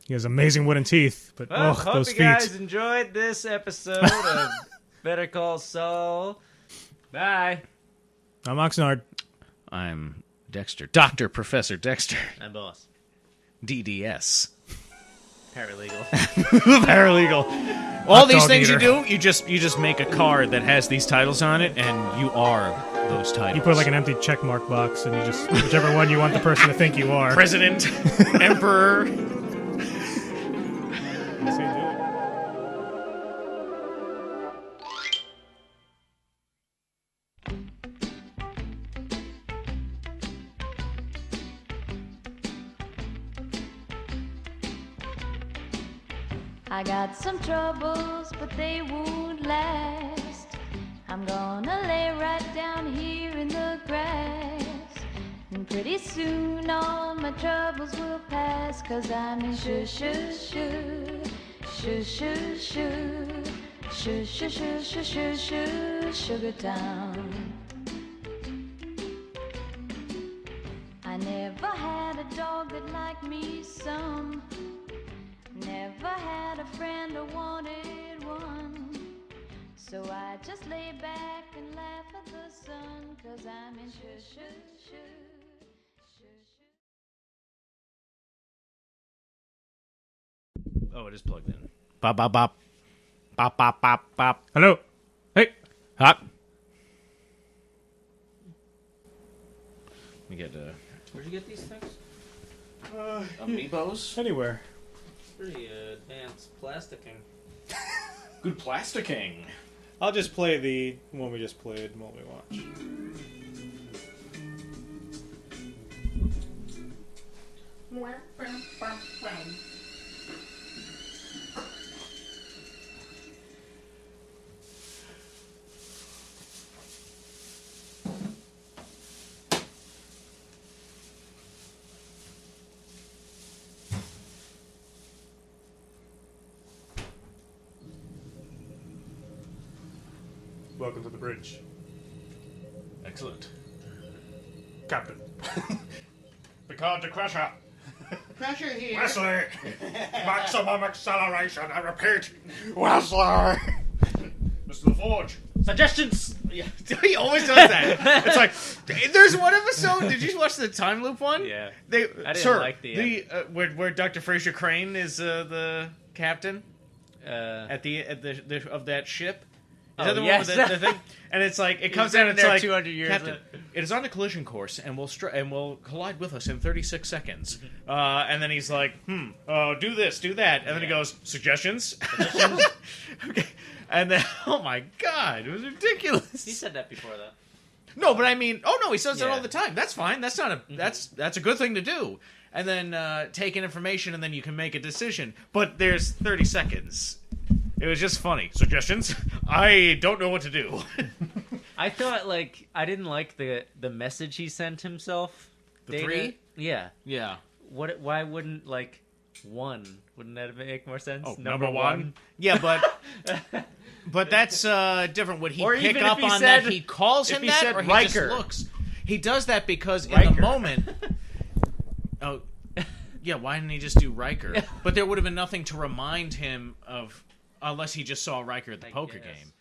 S1: He has amazing wooden teeth, but
S3: Well,
S1: those
S3: hope
S1: feet.
S3: you guys enjoyed this episode of Better Call Saul. Bye.
S1: I'm Oxnard.
S2: I'm Dexter. Dr. Professor Dexter.
S3: I'm Boss.
S2: DDS.
S3: Paralegal.
S2: Paralegal. All these
S1: dog
S2: things
S1: eater.
S2: you do, you just make a card that has these titles on it, and you are those titles.
S1: You put like an empty check mark box, and you just whichever one you want the person to think you are.
S2: President, Emperor.
S6: I got some troubles, but they won't last. I'm gonna lay right down here in the grass. And pretty soon all my troubles will pass. 'Cause I'm in Sugar Town. I never had a dog that liked me some. Never had a friend or wanted one. So I just lay back and laugh at the sun. 'Cause I'm in
S2: Oh, it is plugged in. Bop, bop, bop. Bop, bop, bop, bop.
S1: Hello. Hey.
S2: Hop. We get
S3: Where'd you get these things?
S2: Amiibos.
S1: Anywhere.
S3: Pretty advanced plasticking.
S2: Good plasticking.
S1: I'll just play the one we just played while we watch. Welcome to the bridge,
S2: Excellent.
S1: Captain.
S5: Picard to Crusher.
S2: Crusher here.
S5: Wesley! Maximum acceleration, I repeat! Wesley! Mr. LaForge.
S3: Suggestions!
S2: Yeah, he always does that. It's like, there's one episode. Did you watch the time loop one?
S3: Yeah.
S2: I
S3: didn't like the
S2: where Dr. Fraser Crane is the captain at the of that ship. Is that the one with the thing? And it's like it comes down. It's
S3: there
S2: like
S3: 200 years.
S2: Captain, it is on a collision course and will collide with us in 36 seconds. And then he's like, do this, do that, and then he goes, suggestions. Okay. And then, oh my god, it was ridiculous.
S3: He said that before, though.
S2: No, but I mean, he says that
S3: Yeah.
S2: all the time. That's fine. That's not that's a good thing to do. And then take in information, and then you can make a decision. But there's 30 seconds. It was just funny. Suggestions? I don't know what to do.
S3: I thought, I didn't like the message he sent himself.
S2: The
S3: Data.
S2: 3?
S3: Yeah.
S2: Yeah.
S3: Why wouldn't, 1? Wouldn't that make more sense?
S2: Oh, number 1? Yeah, but that's different. Would he
S3: Or
S2: pick
S3: even
S2: up
S3: if he
S2: on
S3: said-
S2: that? He calls
S3: if
S2: him
S3: he
S2: that,
S3: said
S2: or he
S3: Riker.
S2: just looks? He does that because in
S3: Riker.
S2: the moment... Oh, yeah, why didn't he just do Riker? But there would have been nothing to remind him of... Unless he just saw Riker at the poker
S3: guess.
S2: game.